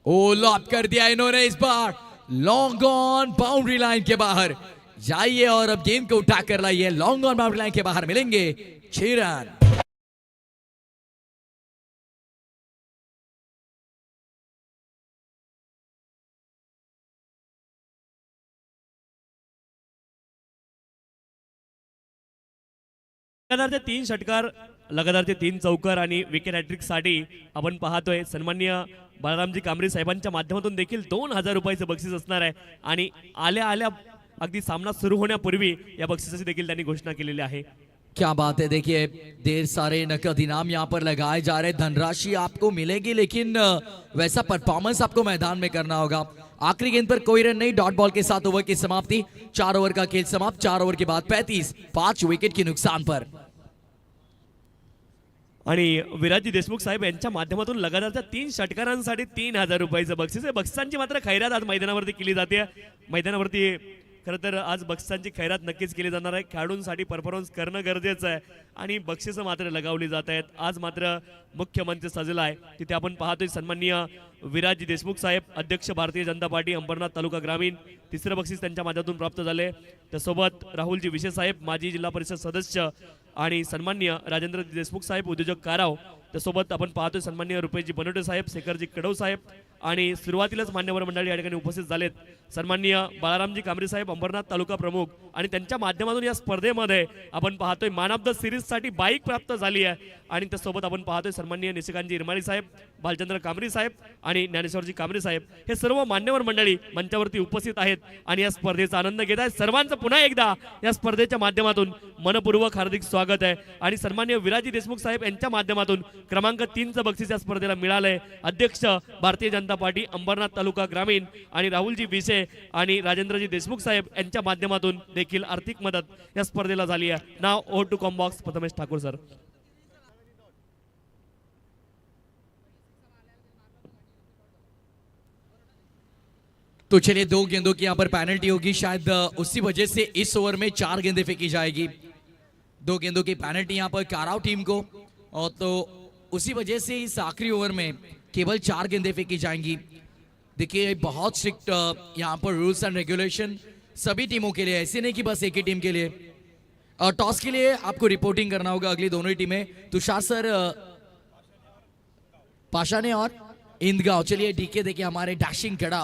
ओ लॉप कर दिया इन्होंने इस बार, लॉन्ग ऑन बाउंड्री लाइन के बाहर जाइए और अब गेंद को उठा कर लाइए, लॉन्ग ऑन बाउंड्री लाइन के बाहर मिलेंगे 6 रन। लगातारचे 3 षटकार, लगातारचे 3 चौकार आणि विकेट हॅट्रिक साठी आपण पाहतोय सन्माननीय बाळरामजी कांबरे साहेबांच्या माध्यमातून देखील 2000 रुपयाचं बक्षीस असणार आहे। आणि आल्या आल्या अगदी सामना सुरू होण्यापूर्वी या बक्षिसाची देखील त्यांनी घोषणा केलेली आहे। क्या बात है। देखिए देर सारे नकद इनाम यहाँ पर लगाए जा रहे, धनराशि आपको मिलेगी, लेकिन वैसा परफॉर्मेंस आपको मैदान में करना होगा। आखिरी गेंद पर कोई रन नहीं, डॉट बॉल के साथ ओवर की समाप्ति। 4 ओवर का खेल समाप्त, 4 ओवर के बाद 35, 5 विकेट के नुकसान पर। आणि विराजी देशमुख साहेब यांच्या माध्यमातून लगातारच्या 3 षटकारांसाठी 3000 रुपयाचं बक्षीस आहे. बक्षिसांची मात्र खैरात आज मैदानावरती केली जाते. मैदानावरती खरं तर आज बक्षिसांची खैरात नक्कीच केली जाणार आहे. खेळाडूंसाठी परफॉर्मन्स करणं गरजेचं आहे आणि बक्षिसं मात्र लगावली जात आहेत. आज मात्र मुख्य मंच सजला आहे. तिथे आपण पाहतोय सन्माननीय विराजी देशमुख साहेब, अध्यक्ष भारतीय जनता पार्टी अंबरनाथ तालुका ग्रामीण, तिसरं बक्षीस त्यांच्या माध्यमातून प्राप्त झाले. त्यासोबत राहुलजी विशे साहेब, माजी जिल्हा परिषद सदस्य आणि सन्माननीय राजेंद्र देशमुख साहेब, उद्योजक काराव. त्यासोबत आपण पाहतोय सन्माननीय रुपेशजी बनवटे साहेब, शेखरजी कडव साहेब आणि सुरुवातीलाच मान्यवर मंडळी या ठिकाणी उपस्थित झालेत. सन्माननीय बाळारामजी कांबरे साहेब, अंबरनाथ तालुका प्रमुख, आणि त्यांच्या माध्यमातून या स्पर्धेमध्ये आपण पाहतोय मॅन ऑफ द सिरीज साठी बाईक प्राप्त झाली आहे. आणि त्यासोबत आपण पाहतोय सन्माननीय निशिकांतजी इरमाळी साहेब, भालचंद्र कांबरी साहेब आणि ज्ञानेश्वरजी कांबरे साहेब हे सर्व मान्यवर मंडळी मंचावरती उपस्थित आहेत आणि या स्पर्धेचा आनंद घेत आहेत. सर्वांचं पुन्हा एकदा या स्पर्धेच्या माध्यमातून मनपूर्वक हार्दिक स्वागत आहे. आणि सन्माननीय विराजी देशमुख साहेब यांच्या माध्यमातून क्रमांक 3चं बक्षीस या स्पर्धेला मिळालंय. अध्यक्ष भारतीय जनता पार्टी अंबरनाथ तालुका ग्रामीण आणि राहुलजी विशे आणि राजेंद्रजी देशमुख साहेब यांच्या माध्यमातून देखील आर्थिक मदत या स्पर्धेला झाली आहे. Now over to combox Prathamesh Thakur sir. तो चलिए 2 गेंदों की यहाँ पर पेनल्टी होगी, शायद उसी वजह से इस ओवर में 4 गेंदें फेंकी जाएगी. 2 गेंदों की पेनल्टी यहाँ पर काराव टीम को, और तो उसी वजह से इस आखिरी ओवर में केवल 4 गेंदें फेंकी जाएंगी. देखिए बहुत स्ट्रिक्ट यहाँ पर रूल्स एंड रेगुलेशन सभी टीमों के लिए, ऐसे नहीं कि बस एक ही टीम के लिए. टॉस के लिए आपको रिपोर्टिंग करना होगा अगली दोनों ही टीमें. तुषार सर, पाशाने और इंदगांव. चलिए डीके देखिए हमारे डैशिंग खड़ा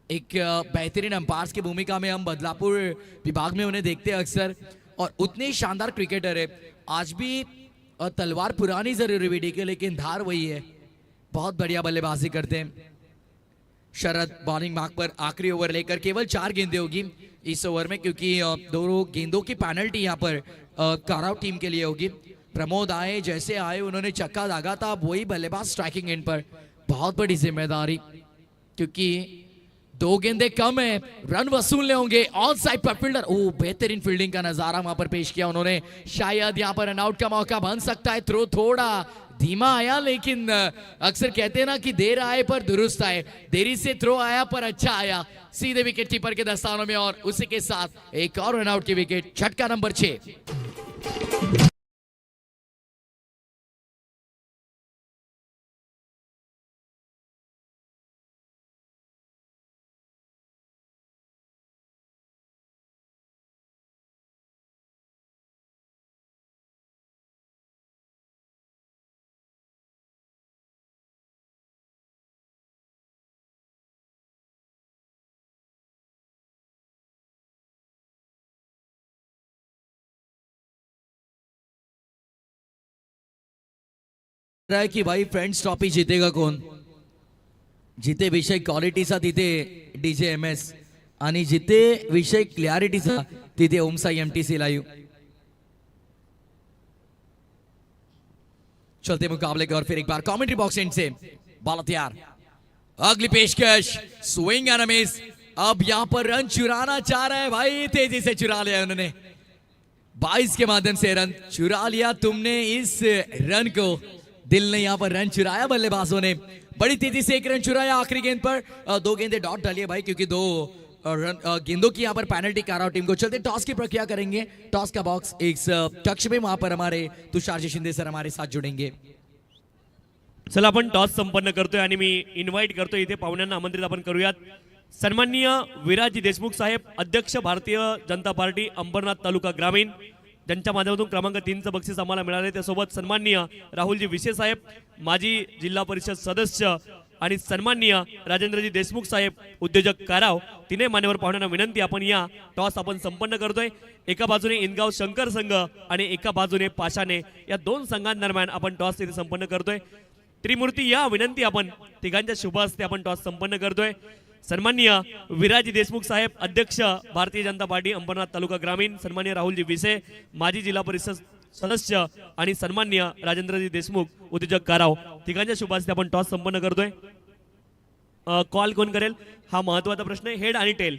एक बेहतरीन अंपायर्स की भूमिका में हम बदलापुर विभाग में उन्हें देखते हैं अक्सर, और उतने ही शानदार क्रिकेटर है. आज भी तलवार पुरानी जरूर हुई डीके, लेकिन धार वही है. बहुत बढ़िया बल्लेबाजी करते हैं. शरद बॉलिंग मार्क पर आखिरी ओवर लेकर केवल 4 गेंदें होगी इस ओवर में, क्योंकि 2 गेंदों की पेनल्टी यहाँ पर काराव टीम के लिए होगी. प्रमोद आए, जैसे आए उन्होंने चक्का दागा था. अब वही बल्लेबाज स्ट्राइकिंग एंड पर. बहुत बड़ी जिम्मेदारी, क्योंकि 2 गेंदे कम है, रन वसूलने होंगे. ऑन साइड पर फील्डर, ओ बेहतरीन फील्डिंग का नजारा वहां पर पेश किया उन्होंने. शायद यहां पर रनआउट का मौका बन सकता है. थ्रो थोड़ा धीमा आया, लेकिन अक्सर कहते हैं ना कि देर आए पर दुरुस्त आए. देरी से थ्रो आया पर अच्छा आया, सीधे विकेट कीपर के दस्तानों में, और उसी के साथ एक और रनआउट की विकेट. झटका नंबर 6. रहा है कि भाई फ्रेंड्स ट्रॉफी जीतेगा कौन. जिथे विषय क्वालिटीचा तिथे डीजे एमएस, आणि जिथे विषय क्लॅरिटीचा तिथे ओमसाई एमटीसी लाइव. चलते मुकाबले की और फिर एक बार कमेंट्री बॉक्स एंड से बॉल तैयार. अगली पेशकश, स्विंग एंड मिस. अब यहां पर रन चुराना चाह रहा है भाई, तेजी से चुरा लिया उन्होंने. 22 के माध्यम से रन चुरा लिया तुमने. इस रन को दिल ने यहाँ पर रन चुराया बल्लेबाजों ने. बड़ी तेजी से एक रन चुराया आखिरी गेंद पर. 2 गेंदे डॉट डालिए भाई, क्योंकि 2 गेंदों की यहाँ पर पेनल्टी काराव टीम को. चलते टॉस की प्रक्रिया करेंगे. टॉस का बॉक्स एक कक्ष में, वहां पर हमारे तुषारजी शिंदे सर हमारे साथ जुड़ेंगे. चला आपण टॉस संपन्न करतोय आणि मी इन्व्हाइट करतोय इथे पाहुण्यांना आमंत्रित आपण करूयात. सन्माननीय विराजी देशमुख साहेब, अध्यक्ष भारतीय जनता पार्टी अंबरनाथ तालुका ग्रामीण, ज्यांच्या माध्यमातून क्रमांक 3चं बक्षीस आम्हाला मिळाले. त्यासोबत सन्माननीय राहुलजी विशे साहेब, माजी जिल्हा परिषद सदस्य, आणि सन्माननीय राजेंद्रजी देशमुख साहेब, उद्योजक काराव. तिने मान्यवर पाहुण्यांना विनंती, आपण या टॉस आपण संपन्न करतोय. एका बाजूने इंदगाव शंकर संघ आणि एका बाजूने पाशाने, या 2 संघांदरम्यान आपण टॉस इथे संपन्न करतोय. त्रिमूर्ती या विनंती, आपण तिघांच्या शुभ हस्ते आपण टॉस संपन्न करतोय. सन्माननीय विराजी देशमुख साहेब, अध्यक्ष भारतीय जनता पार्टी अंबरनाथ तालुका ग्रामीण, सन्माननीय राहुलजी विशे, माजी जिल्हा परिषद सदस्य, आणि सन्माननीय राजेंद्रजी देशमुख, उद्योजक काराव, तिघांच्या शुभ हस्ते आपण टॉस संपन्न करतोय. कॉल कोण करेल हा महत्त्वाचा प्रश्न आहे. हेड आणि टेल.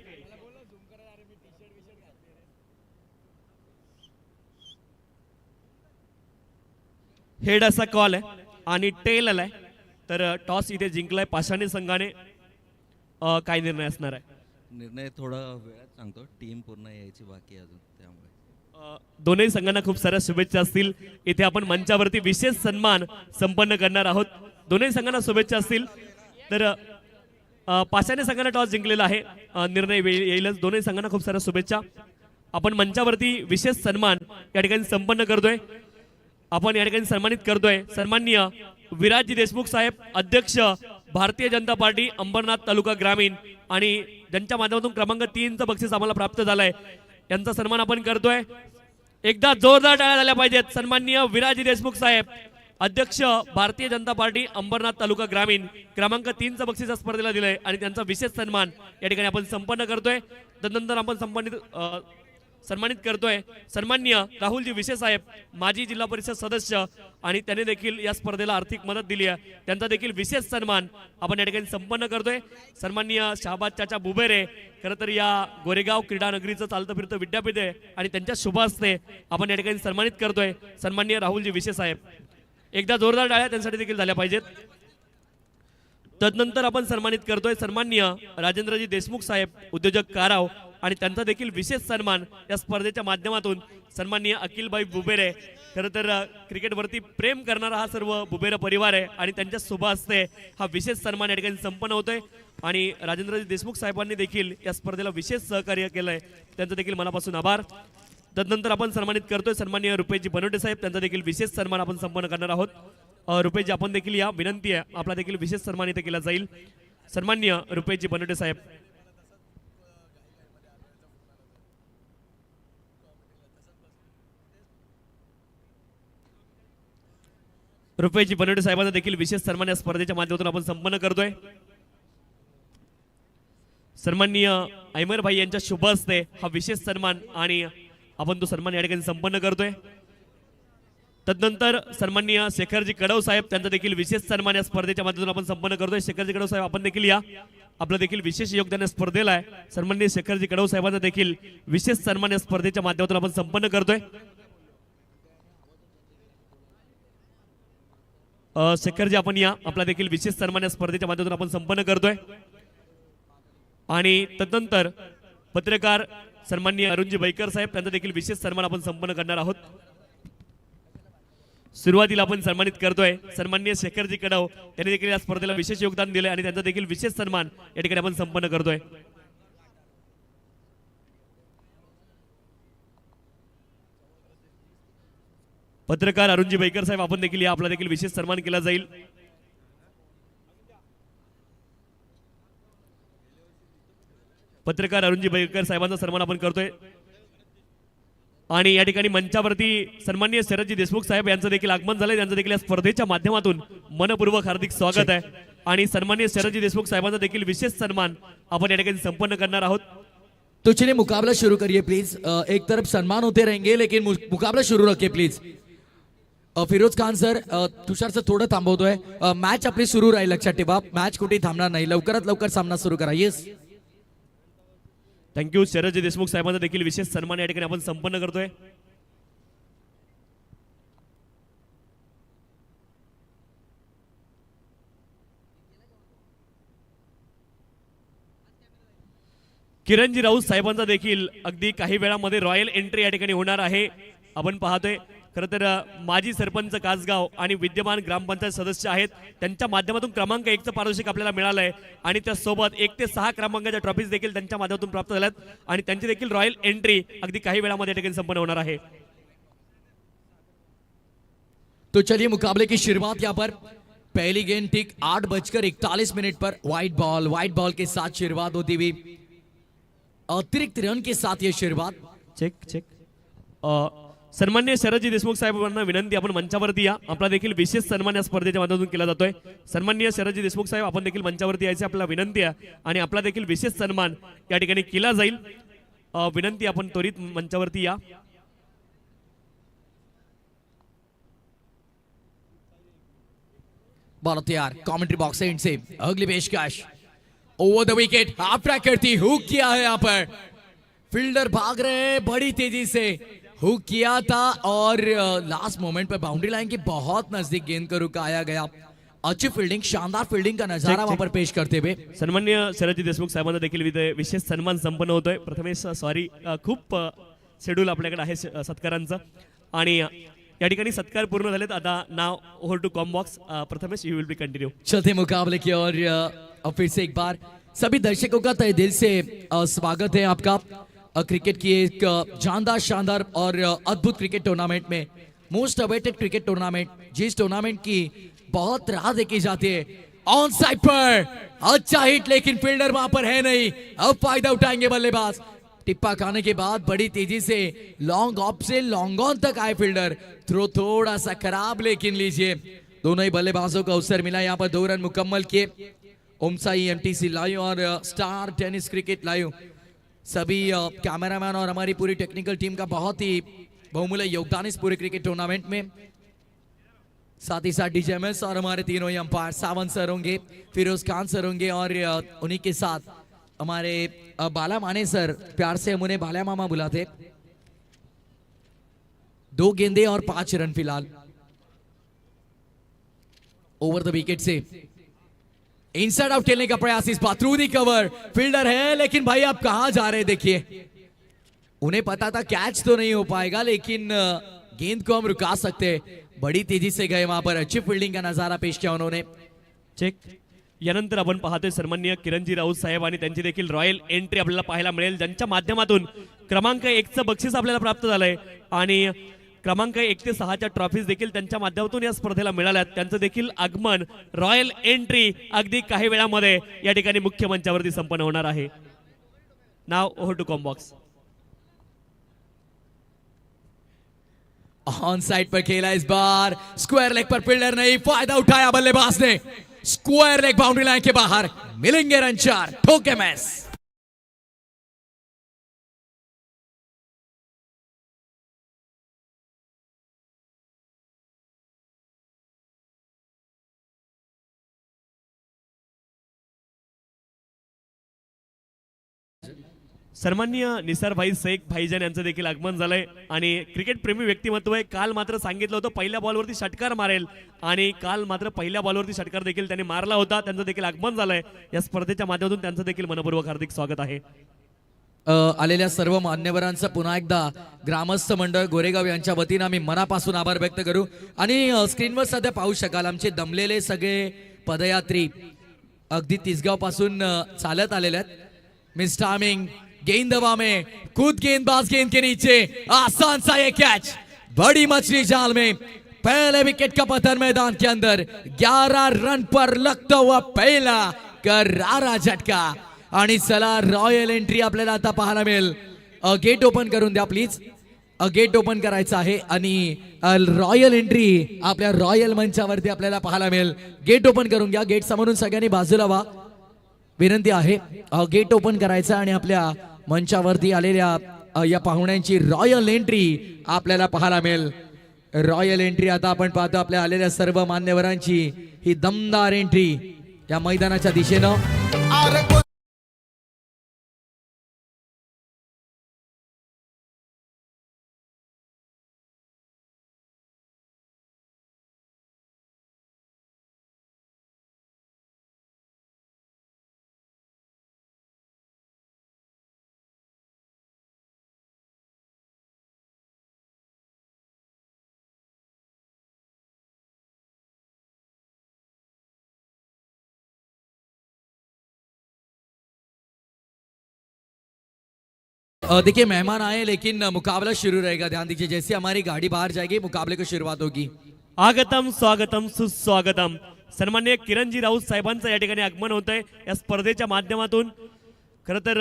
हेड असा कॉल आहे आणि टेल आलाय. तर टॉस इथे जिंकलाय पाषाणी संघाने. काय निर्णय असणार आहे? निर्णय थोडा वेळात सांगतो, टीम पूर्ण यायची बाकी आहे अजून, त्यामुळे दोन्ही संघांना खूप साऱ्या शुभेच्छा असतील. इथे आपण मंचावरती विशेष सन्मान संपन्न करणार आहोत. दोन्ही संघांना शुभेच्छा असतील. तर पाषाणी संघाने टॉस जिंकलेला आहे. निर्णय येईलच. दोन्ही संघांना खूप साऱ्या शुभेच्छा. आपण मंचावरती विशेष सन्मान या ठिकाणी संपन्न करतोय. आपण या ठिकाणी सन्मानित करतोय सन्माननीय विराजजी देशमुख साहेब, अध्यक्ष भारतीय जनता पार्टी अंबरनाथ तालुका ग्रामीण, आणि ज्यांच्या माध्यमातून क्रमांक 3चं बक्षीस आम्हाला प्राप्त झालंय, यांचा सन्मान आपण करतोय. एकदा जोरदार टाळ्या झाल्या पाहिजेत. सन्माननीय विराजजी देशमुख साहेब, अध्यक्ष भारतीय जनता पार्टी अंबरनाथ तालुका ग्रामीण, क्रमांक 3चं बक्षीस या स्पर्धेला दिलंय आणि त्यांचा विशेष सन्मान या ठिकाणी आपण संपन्न करतोय. तदनंतर आपण सन्मानित करतोय सन्माननीय राहुलजी विशे साहेब, माजी जिल्हा परिषद सदस्य, आणि त्यांनी देखील या स्पर्धेला आर्थिक मदत दिली आहे. त्यांचा देखील विशेष सन्मान आपण या ठिकाणी संपन्न करतोय. सन्माननीय शहाबाज चाचा बुबेरे, खरं तर या गोरेगाव क्रीडा नगरीचं चालतं फिरतं विद्यापीठ आहे आणि त्यांच्या शुभ हस्ते आपण या ठिकाणी सन्मानित करतोय सन्माननीय राहुलजी विशे साहेब. एकदा जोरदार टाळ्या त्यांच्यासाठी देखील झाल्या पाहिजेत. तदनंतर आपण सन्मानित करतोय सन्माननीय राजेंद्रजी देशमुख साहेब, उद्योजक काराव, आणि त्यांचा देखील विशेष सन्मान या स्पर्धेच्या माध्यमातून सन्माननीय अखिलभाई बुबेरे. खरं तर क्रिकेटवरती प्रेम करणारा हा सर्व बुबेरे परिवार आहे आणि त्यांच्या शुभ हस्ते हा विशेष सन्मान या ठिकाणी संपन्न होतोय. आणि राजेंद्रजी देशमुख साहेबांनी देखील या स्पर्धेला विशेष सहकार्य केलंय, त्यांचं देखील मनापासून आभार. तदनंतर आपण सन्मानित करतोय सन्माननीय रुपेशजी बनवटे साहेब, त्यांचा देखील विशेष सन्मान आपण संपन्न करणार आहोत. रुपेशजी आपण देखील या, विनंती आहे, आपला देखील विशेष सन्मान इथे केला जाईल. सन्माननीय रुपेशजी बनवटे साहेब. रुपेशजी बनवटे साहेबांचा देखील विशेष सन्मान या स्पर्धेच्या माध्यमातून आपण संपन्न करतोय. सन्माननीय अहमद भाई यांच्या शुभ हस्ते हा विशेष सन्मान आणि आपण तो सन्मान या ठिकाणी संपन्न करतोय. तदनंतर सन्माननीय शेखरजी कडव साहेब, त्यांचा देखील विशेष सन्मान या स्पर्धेच्या माध्यमातून आपण संपन्न करतोय. शेखरजी कडव साहेब आपण देखील या, आपलं देखील विशेष योगदान या स्पर्धेला आहे. सन्माननीय शेखरजी कडव साहेबांचा देखील विशेष सन्मान या स्पर्धेच्या माध्यमातून आपण संपन्न करतोय. शेखरजी आपण या, आपला देखील विशेष सन्मान या स्पर्धेच्या माध्यमातून आपण संपन्न करतोय. आणि तदनंतर पत्रकार सन्माननीय अरुणजी बैकर साहेब, त्यांचा देखील विशेष सन्मान आपण संपन्न करणार आहोत. सुरुवातीला आपण सन्मानित करतोय सन्माननीय शेखरजी कडव, त्यांनी देखील या स्पर्धेला विशेष योगदान दिले आणि त्यांचा देखील विशेष सन्मान या ठिकाणी आपण संपन्न करतोय. पत्रकार अरुणजी बैकर साहेब आपण देखील या, आपला देखील विशेष सन्मान केला जाईल. पत्रकार अरुणजी बैकर साहेबांचा सन्मान आपण करतोय. आणि या ठिकाणी मंचावरती सन्माननीय शरदजी देशमुख साहेब यांचं देखील आगमन झालंय. त्यांचं देखील या स्पर्धेच्या माध्यमातून मनपूर्वक हार्दिक स्वागत आहे. आणि सन्माननीय शरदजी देशमुख साहेबांचा देखील विशेष सन्मान आपण या ठिकाणी संपन्न करणार आहोत. तो चलिए मुकाबला शुरू करिए प्लीज. एक तरफ सम्मान होते रहेंगे लेकिन मुकाबला शुरू रखिए please. Firoz Khan sir, Tushar sir थोडं थांबवतोय. मॅच आपली सुरू राहील, लक्षात ठेवा, मॅच कुठेही थांबणार नाही. लवकरात लवकर सामना सुरू करा. Yes, thank you. शरदजी देशमुख साहेबांचा देखील विशेष सन्मान या ठिकाणी आपण संपन्न करतोय. किरणजी राऊत साहेबांचा देखील अगदी काही वेळामध्ये रॉयल एंट्री या ठिकाणी होणार आहे. आपण पाहतोय खरं तर माजी सरपंच कासगाव आणि विद्यमान ग्रामपंचायत सदस्य आहेत, त्यांच्या माध्यमातून क्रमांक 1चं पारितोषिक आपल्याला मिळालंय आणि त्यासोबत 1 ते 6 क्रमांकाच्या ट्रॉफीज देखील त्यांच्या माध्यमातून प्राप्त झाल्यात आणि त्यांची देखील रॉयल एंट्री अगदी काही वेळामध्ये या ठिकाणी संपन्न होणार आहे. तो चलिए मुकाबले की शुरुआत यहाँ पर पहली गेंद ठीक 8:41 पर व्हाइट बॉल के साथ शुरुआत होती हुई, अतिरिक्त रन के साथ ये शुरुआत. चेक. सन्माननीय शरदजी देशमुख साहेबांना विनंती, आपण मंचावरती या, आपला देखील विशेष सन्मान या स्पर्धेच्या माध्यमातून केला जातोय. सन्माननीय शरदजी देशमुख साहेब आपण देखील मंचावरती यायचे, आपल्याला विनंती आहे आणि आपला देखील विशेष सन्मान या ठिकाणी केला जाईल. विनंती, आपण त्वरित मंचावरती या. बॉल तैयार, कमेंट्री बॉक्स एंड से अगली पेशकश over the wicket, half track करती हुक किया है यहाँ पर. फील्डर भाग रहे हैं बड़ी तेजी से, हुक किया था और लास्ट मोमेंट पर बाउंड्री लाइन के बहुत नजदीक गेंद को रुकाया गया। अच्छी फील्डिंग, शानदार फील्डिंग का नजारा वहां पर पेश करते हुए सन्मान्य शरदजी देशमुख साहेबांना देखील विशेष सन्मान संपन्न होतोय। प्रथमेश सॉरी, खूप शेड्यूल आपल्याकडे आहे सत्कारांचं आणि या ठिकाणी सत्कार पूर्ण झालेत। आता now over to combox. Prathamesh you will be continue. चलते मुकाबले की और फिर से एक बार सभी दर्शकों का तहे दिल से स्वागत है आपका क्रिकेट की एक जानदार, शानदार और अद्भुत क्रिकेट टूर्नामेंट में, मोस्ट अवेटेड क्रिकेट टूर्नामेंट, जिस टूर्नामेंट की बहुत राह देखी जाती है। ऑन साइड पर अच्छा हिट, लेकिन फील्डर वहां पर है नहीं। अब फायदा उठाएंगे बल्लेबाज। टिप्पा खाने के बाद बड़ी तेजी से लॉन्ग ऑफ से लॉन्ग ऑन तक आए फील्डर। थ्रो थोड़ा सा खराब, लेकिन लीजिए दोनों ही बल्लेबाजों को अवसर मिला। यहाँ पर 2 रन मुकम्मल किए। ओमसाई एमटीसी लाइव और स्टार टेनिस क्रिकेट लाइव, सभी कैमरामैन और हमारी पूरी टेक्निकल टीम का बहुत ही बहुमूल्य योगदान इस पूरे क्रिकेट टूर्नामेंट में। साथ ही साथ डीजेएमएस और हमारे तीनों ही अंपायर, सावंत सर होंगे, फिरोज खान सर होंगे और उन्हीं के साथ हमारे बाला माने सर, प्यार से हम उन्हें बाला मामा बुलाते। 2 गेंदे और 5 रन फिलहाल। Over the wicket say inside out खेलने का प्रयास इस बार, थ्रू दी कवर, फील्डर है लेकिन भाई आप कहां जा रहे हैं। देखिए उन्हें पता था कैच तो नहीं हो पाएगा, लेकिन गेंद को हम रुका सकते। बड़ी तेजी से गए वहां पर, अच्छी फील्डिंग का नजारा पेश किया उन्होंने। चेक। यानंतर आपण पाहतोय सन्माननीय किरणजी राऊत साहेब आणि त्यांची देखील रॉयल एंट्री आपल्याला पाहायला मिळेल, ज्यांच्या माध्यमातून क्रमांक 1चं बक्षीस आपल्याला प्राप्त झालंय आणि क्रमांक 1 ते 6च्या ट्रॉफीज देखील त्यांच्या माध्यमातून या स्पर्धेला मिळाल्यात। त्यांचं देखील आगमन, रॉयल एंट्री अगदी काही वेळामध्ये या ठिकाणी मुख्य मंचावरती संपन्न होणार आहे। Now over to combox. On side पर खेला इस बार, स्क्वायर लेग पर फील्डर नहीं, फायदा उठाया बल्लेबाज ने। स्क्वायर लेग बाउंड्री लाइन के बाहर, मिलेंगे रन 4, ठोके मैच। सन्माननीय निसार भाई शेख भाईजान यांचं देखील आगमन झालंय आणि क्रिकेट प्रेमी व्यक्तिमत्व आहे। काल मात्र सांगितलं होतं पहिल्या बॉलवरती षटकार मारेल आणि काल मात्र पहिल्या बॉलवरती षटकार देखील त्यांनी मारला होता। त्यांचं देखील आगमन झालंय या स्पर्धेच्या माध्यमातून, त्यांचं देखील मनपूर्वक हार्दिक स्वागत आहे। आलेल्या सर्व मान्यवरांचं पुन्हा एकदा ग्रामस्थ मंडळ गोरेगाव यांच्या वतीनं आम्ही मनापासून आभार व्यक्त करू। आणि स्क्रीनवर सध्या पाहू शकाल आमचे दमलेले सगळे पदयात्री अगदी तिसगाव पासून चालत आलेले आहेत। मिस टाइमिंग, गेंद हवा में, खुद गेंदबाज गेंद के नीचे, आसान सा ये कैच, बड़ी मछली जाल में। पहले विकेट का पतन मैदान के अंदर, 11 रन पर लगता हुआ पहला करारा झटका। आणि चला रॉयल एंट्री आपल्याला आता पाहायला मिळेल। गेट ओपन करून द्या प्लीज, गेट ओपन करायचं आहे आणि रॉयल एंट्री आपल्या रॉयल मंचावरती आपल्याला पाहायला मिळेल। गेट ओपन करून घ्या, गेट समोरून सगळ्यांनी बाजूला व्हा, विनंती आहे। गेट ओपन करायचं आणि आपल्या मंचावरती आलेल्या या पाहुण्यांची रॉयल एंट्री आपल्याला पाहायला मिळेल। रॉयल एंट्री आता आपण पाहतो आपल्या आलेल्या सर्व मान्यवरांची ही दमदार एंट्री या मैदानाच्या दिशेनं। देखिए मेहमान आए लेकिन मुकाबला शुरू रहेगा, ध्यान दीजिए। जैसे हमारी गाड़ी बाहर जाएगी मुकाबले की शुरुआत होगी। आगतम स्वागतम सुस्वागतम। सन्माननीय किरणजी राऊत साहेबांचं या ठिकाणी आगमन होत आहे या स्पर्धेच्या माध्यमातून। खरं तर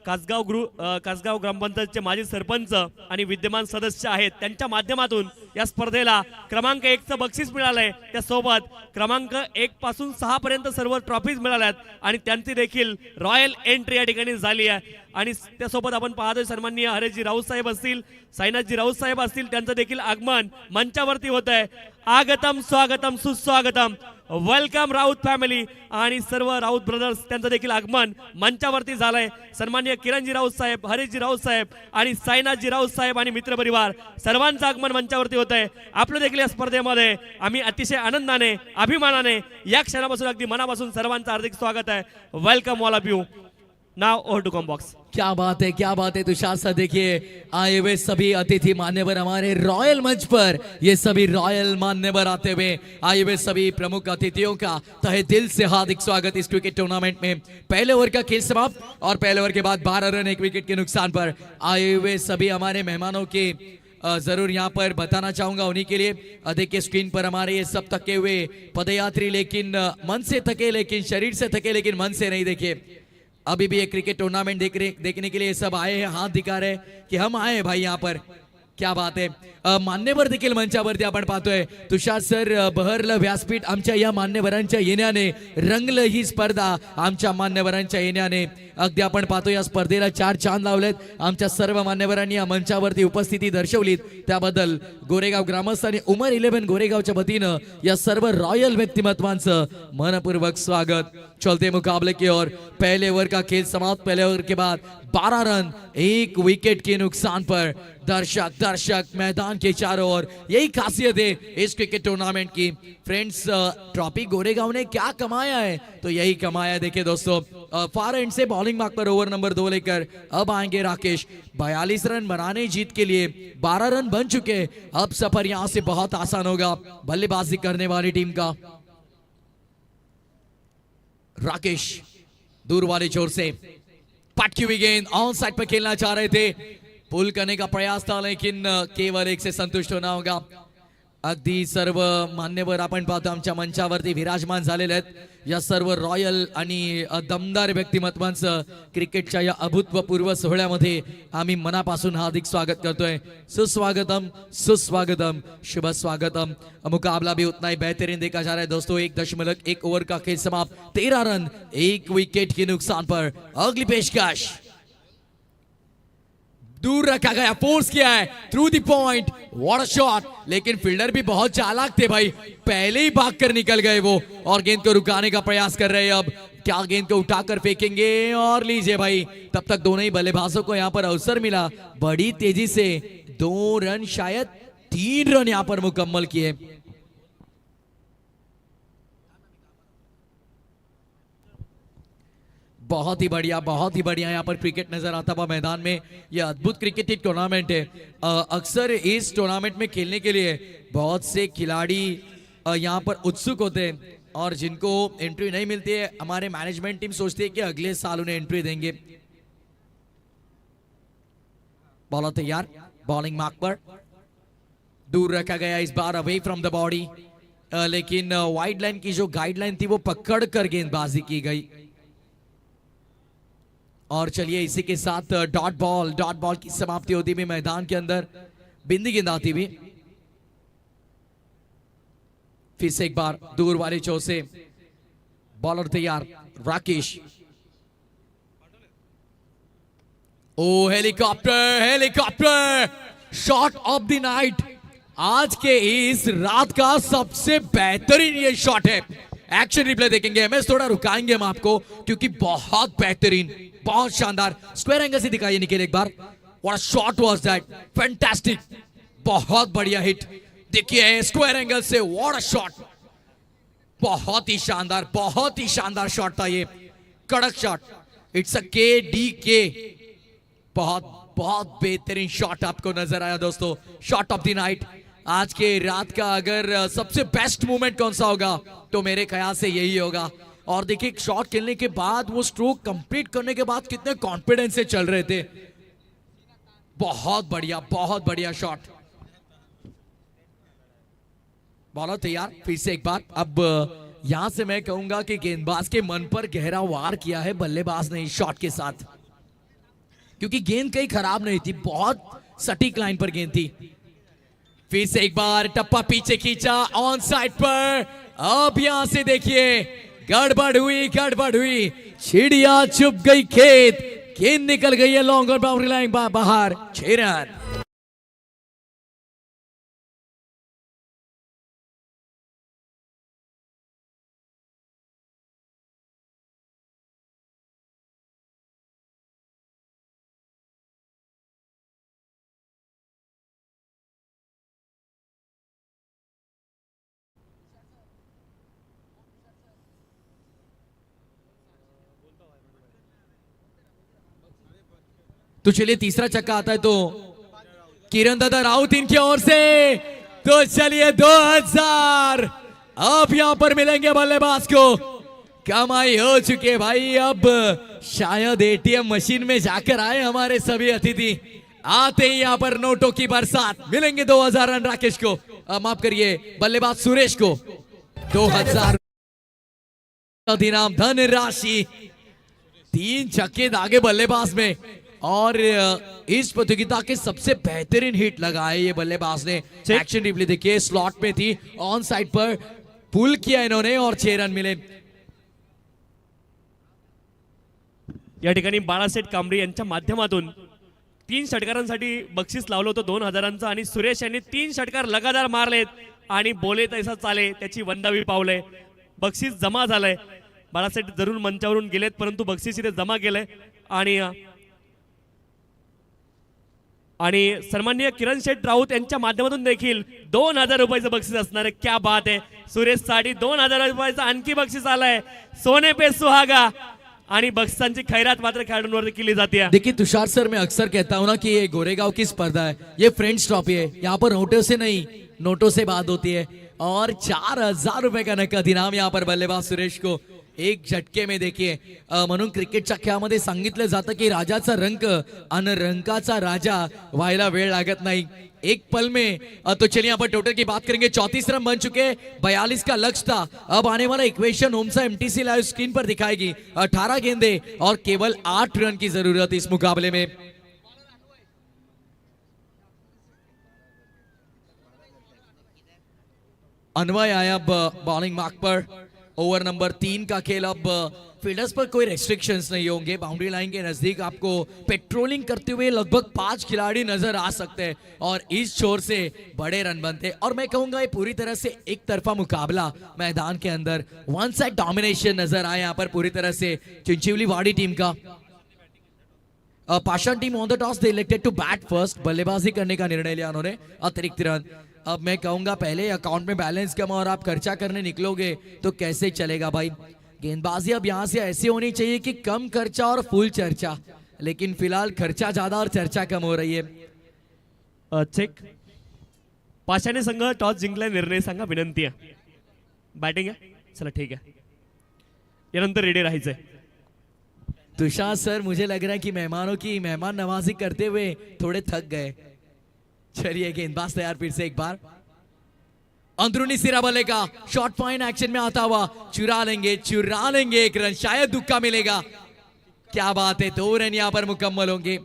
कासगाव ग्रामपंचायतचे माजी सरपंच आणि विद्यमान सदस्य आहेत, त्यांच्या माध्यमातून या स्पर्धेला क्रमांक 1चं बक्षीस मिळालंय, त्यासोबत क्रमांक 1 पासून 6 पर्यंत सर्व ट्रॉफीज मिळाल्यात आणि त्यांची देखील रॉयल एंट्री या ठिकाणी झाली आहे. आणि त्यासोबत आपण पाहतोय सन्माननीय हरेशजी राऊत साहेब असतील, साईनाथजी राऊत साहेब असतील, त्यांचं देखील आगमन मंचावरती होत आहे. आगतम स्वागतम सुस्वागतम, वेलकम राऊत फॅमिली आणि सर्व राऊत ब्रदर्स, त्यांचं देखील आगमन मंचावरती झालंय. सन्माननीय किरणजी राऊत साहेब, हरीशजी राऊत साहेब आणि साईनाथजी राऊत साहेब आणि मित्रपरिवार सर्वांचं आगमन मंचावरती होत आहे. आपलं देखील या स्पर्धेमध्ये आम्ही अतिशय आनंदाने, अभिमानाने या क्षणापासून अगदी मनापासून सर्वांचं हार्दिक स्वागत आहे. Welcome all of you. Now over to combox. क्या बात है, क्या बात है तुषार सर. देखिए आए हुए सभी अतिथि मान्यवर हमारे रॉयल मंच पर, ये सभी रॉयल मान्यवर आते हुए आए हुए सभी प्रमुख अतिथियों का तहे दिल से हार्दिक स्वागत इस क्रिकेट टूर्नामेंट में. पहले ओवर का खेल समाप्त और पहले ओवर के बाद 12 रन 1 विकेट के नुकसान पर आए हुए सभी हमारे मेहमानों के जरूर यहाँ पर बताना चाहूंगा उन्हीं के लिए. देखिए स्क्रीन पर हमारे ये सब थके हुए पदयात्री, लेकिन मन से थके, लेकिन शरीर से थके, लेकिन मन से नहीं. देखिए अभी भी एक क्रिकेट टूर्नामेंट देखने के लिए सब आए हैं, हाथ दिखा रहे कि हम आए भाई यहाँ पर. क्या बात आहे. मान्यवर देखील मंचावरती आपण पाहतोय. तुषार सर, बहरलं व्यासपीठ आमच्या या मान्यवरांच्या येण्याने, रंगलं ही स्पर्धा आमच्या मान्यवरांच्या येण्याने. अगदी आपण पाहतो या स्पर्धेला 4 चांद लावलेत. आमच्या सर्व मान्यवरांनी या मंचावरती उपस्थिती दर्शवलीत, त्याबद्दल गोरेगाव ग्रामस्थ आणि उमर 11 गोरेगावच्या वतीनं या सर्व रॉयल व्यक्तिमत्वांचं मनपूर्वक स्वागत. चलते मुकाबले की ओर पहले ओवर का खेल समाप्त. पहले ओवर के बाद 12 रन 1 विकेट के नुकसान पर दर्शक मैदान के चारों ओर. यही खासियत है इस क्रिकेट टूर्नामेंट की. फ्रेंड्स, ट्रॉफी गोरेगांव ने क्या कमाया है, तो यही कमाया. देखिए दोस्तों, far and say bowling mark per over number 2 लेकर अब आएंगे राकेश. 42 रन बनाने जीत के लिए 12 रन बन चुके. अब सफर यहां से बहुत आसान होगा बल्लेबाजी करने वाली टीम का. राकेश दूर वाले छोर से पटकी हुई गेंद ऑन साइड पर खेलना चाह रहे थे, पुल करने का प्रयास था, लेकिन केवल 1 से संतुष्ट होना होगा. अगदी सर्व मान्यवर आपण पाहतो आमच्या मंचावरती विराजमान झालेले आहेत. या सर्व रॉयल आणि दमदार व्यक्तिमत्वांचं क्रिकेटच्या या अभूतपूर्व सोहळ्यामध्ये आम्ही मनापासून हार्दिक स्वागत करतोय. सुस्वागतम, सुस्वागतम, शुभ स्वागतम. मुकाबला भी उतना ही बेहतरीन देखा जा रहा है दोस्तों. 1.1 ओवर का खेल समाप्त. 13 रन 1 विकेट के नुकसान पर अगली पेशकश दूर रखा गया, फोर्स किया है through the point. What a shot. लेकिन फील्डर भी बहुत चालाक थे भाई, पहले ही भागकर निकल गए वो और गेंद को रुकाने का प्रयास कर रहे हैं. अब क्या गेंद को उठाकर फेंकेंगे, और लीजिए भाई, तब तक दोनों ही बल्लेबाजों को यहां पर अवसर मिला. बड़ी तेजी से 2 रन, शायद 3 रन यहां पर मुकम्मल किए. बहुत ही बढ़िया यहाँ पर क्रिकेट नजर आता हुआ मैदान में. यह अद्भुत क्रिकेट टूर्नामेंट है. अक्सर इस टूर्नामेंट में खेलने के लिए बहुत से खिलाड़ी यहाँ पर उत्सुक होते हैं, और जिनको एंट्री नहीं मिलती है, हमारे मैनेजमेंट टीम सोचती है कि अगले साल उन्हें एंट्री देंगे. बॉलर तैयार, बॉलिंग मार्क पर दूर रखा गया इस बार अवे फ्रॉम द बॉडी, लेकिन वाइड लाइन की जो गाइडलाइन थी वो पकड़ कर गेंदबाजी की गई. और चलिए इसी के साथ डॉट बॉल की समाप्ति होती भी मैदान के अंदर. बिंदी गेंद आती भी. फिर से एक बार दूर वाले चौक से बॉलर तैयार, Rakesh. Oh helicopter shot of the night. आज के इस रात का सबसे बेहतरीन ये शॉट है. एक्शन रिप्ले देखेंगे, एमएस थोड़ा रुकाएंगे हम आपको, क्योंकि बहुत बेहतरीन, बहुत शानदार. स्क्वायर एंगल से दिखाइए निखिल एक बार. व्हाट अ शॉट वाज दैट, फैंटास्टिक, बहुत बढ़िया हिट. देखिए square angle say what a shot, बहुत ही शानदार शॉट था ये. कड़क शॉट, इट्स अ KDK. बहुत बेहतरीन शॉट आपको नजर आया दोस्तों. Shot of the night. आज के रात का अगर सबसे बेस्ट मूवमेंट कौन सा होगा, तो मेरे ख्याल से यही होगा. और देखिए शॉट खेलने के बाद, वो स्ट्रोक कंप्लीट करने के बाद कितने कॉन्फिडेंस से चल रहे थे. बहुत बढ़िया शॉट. बॉलर तैयार, फिर से एक बार. अब यहां से मैं कहूंगा कि गेंदबाज के मन पर गहरा वार किया है बल्लेबाज ने इस शॉट के साथ, क्योंकि गेंद कहीं खराब नहीं थी, बहुत सटीक लाइन पर गेंद थी. फिर से एक बार टप्पा पीछे खींचा ऑन साइड पर। अब यहां से देखिए गड़बड़ हुई, चिड़िया चुप गई खेत, गेंद निकल गई है लॉन्ग और बाउंड्री लाइन बाहर। 6 रन। तो चलिए तीसरा छक्का आता है तो किरण दादा राउत इनकी ओर से, तो चलिए 2000 अब यहां पर मिलेंगे बल्लेबाज को। कमाई हो चुकी है भाई। अब शायद एटीएम मशीन में जाकर आए हमारे सभी अतिथि। आते ही यहां पर नोटों की बरसात। मिलेंगे 2000 रन राकेश को, माफ करिए बल्लेबाज सुरेश को। 2000 इनाम धन राशि, 3 छक्के दागे बल्लेबाज में। और इस प्रतियोगिता के सबसे बेहतरीन हिट लगाए ये बल्लेबाज ने। एक्शन रिप्ले देखिए, स्लॉट में थी, ऑन साइड पर पुल किया इन्होंने और 6 रन मिले। या ठिकाणी बाळासाहेब कांबळे यांच्या माध्यमातून 3 षटकारांसाठी बक्षीस लावलं होतं 2000चं आणि सुरेश यांनी 3 षटकार लगातार मारलेत आणि बोले तैसा चाले त्याची वंदावी पावले। बक्षीस जमा झालंय। बाळासाहेब जरूर मंचावरून गेलेत परंतु बक्षीस इथे जमा केलंय आणि सन्माननीय किरण शेठ राऊत यांच्या माध्यमातून देखील 2000 रुपयाचं बक्षीस असणार आहे। क्या बात आहे। सुरेश साठी 2000 रुपयाचं आणखी बक्षीस आलंय। सोने पे सुहागा आणि बक्षिसांची खैरात मात्र खेळाडूंवर केली जाते। देखिए तुषार सर, मैं अक्सर कहता हूं ना कि ये गोरेगांव की स्पर्धा है, ये फ्रेंड्स ट्रॉफी है। यहाँ पर नोटों से नहीं, नोटों से बात होती है। और 4000 रुपए का नकद इनाम यहाँ पर बल्लेबाज सुरेश को एक झटके में। देखिए म्हणून क्रिकेटच्या खेळामध्ये सांगितलं जातं की राजाचा रंक आणि रंकाचा राजा व्हायला वेळ लागत नाही, एक पल में। तो चलिए यहाँ पर टोटल की बात करेंगे। 34 रन बन चुके, 42 का लक्ष्य था। अब आने वाला इक्वेशन ओम सा एमटीसी लाइव स्क्रीन पर दिखाएगी। 18 गेंदे और केवल 8 रन की जरूरत इस मुकाबले में। अन्वय आया अब बॉलिंग मार्क पर। ओवर नंबर 3 का खेल। अब फील्डर्स पर कोई रेस्ट्रिक्शंस नहीं होंगे। बाउंड्री लाइन के नजदीक आपको पेट्रोलिंग करते हुए लगभग 5 खिलाड़ी नजर आ सकते हैं और इस छोर से बड़े रन बनते हैं। और मैं कहूंगा ये पूरी तरह से एक तरफा मुकाबला मैदान के अंदर, वन साइड डोमिनेशन नजर आया यहाँ पर पूरी तरह से चिंचिवली वाड़ी टीम का। Pashan team on the toss they elected to bat first. बल्लेबाजी करने का निर्णय लिया उन्होंने। अतिरिक्त रन। अब मैं कहूंगा पहले अकाउंट में बैलेंस कम और आप खर्चा करने निकलोगे तो कैसे चलेगा भाई। गेंदबाजी अब यहां से ऐसी होनी चाहिए कि कम खर्चा और फुल चर्चा, लेकिन फिलहाल खर्चा ज्यादा और चर्चा कम हो रही है। चेक। पाषाणे संघ टॉस जिंकला, निर्णय सांगा विनंती आहे। बॅटिंग आहे, चला ठीक आहे, यानंतर रेडी राहायचंय। तुषार सर, मुझे लग रहा है कि मेहमानों की मेहमान नवाजी करते हुए थोड़े थक गए। चलिए गेंदबाज तैयार फिर से एक बार। अंदरूनी सिरा बल्ले का शॉर्ट पॉइंट एक्शन में आता हुआ चुरा लेंगे एक रन, शायद दुक्का मिलेगा। क्या बात है, 2 रन यहां पर मुकम्मल होंगे।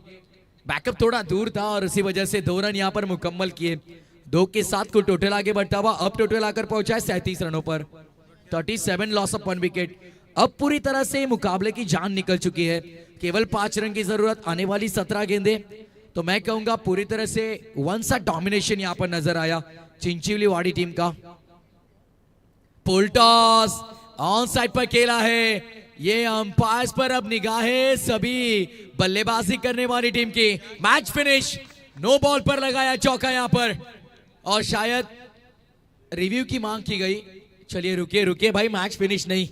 बैकअप थोड़ा दूर था और उसी वजह से 2 रन यहां पर मुकम्मल किए। 2 के साथ को टोटल आगे बढ़ता हुआ अब टोटल आकर पहुंचा है 37 रनों पर। 37 लॉस ऑफ 1 विकेट। अब पूरी तरह से मुकाबले की जान निकल चुकी है। केवल 5 रन की जरूरत, आने वाली 17 गेंदे। तो मैं कहूंगा पूरी तरह से वन सा डोमिनेशन यहां पर नजर आया चिंचिवली वाड़ी टीम का। पुल टॉस ऑन साइड पर खेला है। ये अंपायर्स पर अब निगाहें सभी बल्लेबाजी करने वाली टीम की। मैच फिनिश, नो बॉल पर लगाया चौका यहां पर और शायद रिव्यू की मांग की गई। चलिए रुकिए भाई, मैच फिनिश नहीं,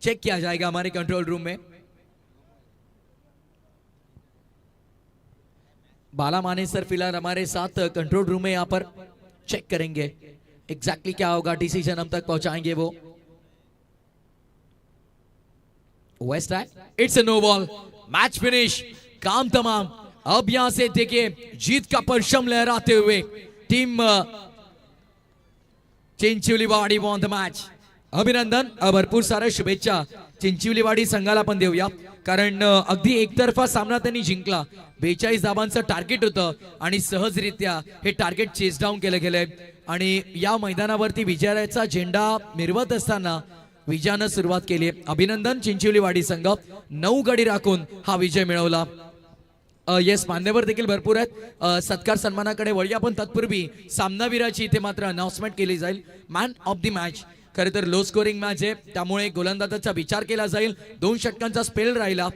चेक किया जाएगा हमारे कंट्रोल रूम में। बाला माने सर फिलहाल हमारे साथ कंट्रोल रूम में यहाँ पर चेक करेंगे एग्जैक्टली क्या होगा, डिसीजन हम तक पहुंचाएंगे वो। वेस्ट है, it's a no ball, match finish, काम तमाम। अब यहां से देखिए जीत का परचम लहराते हुए टीम चिंचिवलीवाडी वॉन द मॅच। अभिनंदन, भरपूर साऱ्या शुभेच्छा चिंचिवलीवाडी संघाला पण देऊया। कारण अगदी एकतर्फा सामना त्यांनी जिंकला. 42 धावांचं टार्गेट होतं आणि सहजरित्या हे टार्गेट चेस डाऊन केलं गेलंय आणि या मैदानावरती विजयाचा झेंडा मिरवत असताना विजयानं सुरुवात केली. अभिनंदन चिंचोलीवाडी संघ 9 गडी राखून हा विजय मिळवला. येस, मान्यवर देखील भरपूर आहेत. सत्कार सन्मानाकडे वळूया, पण तत्पूर्वी सामनावीराची इथे मात्र अनाउन्समेंट केली जाईल. Man of the match. खरं तर लो स्कोरिंग मॅच आहे, त्यामुळे गोलंदाजाचा विचार केला जाईल. 2 षटकांचा स्पेल राहिला.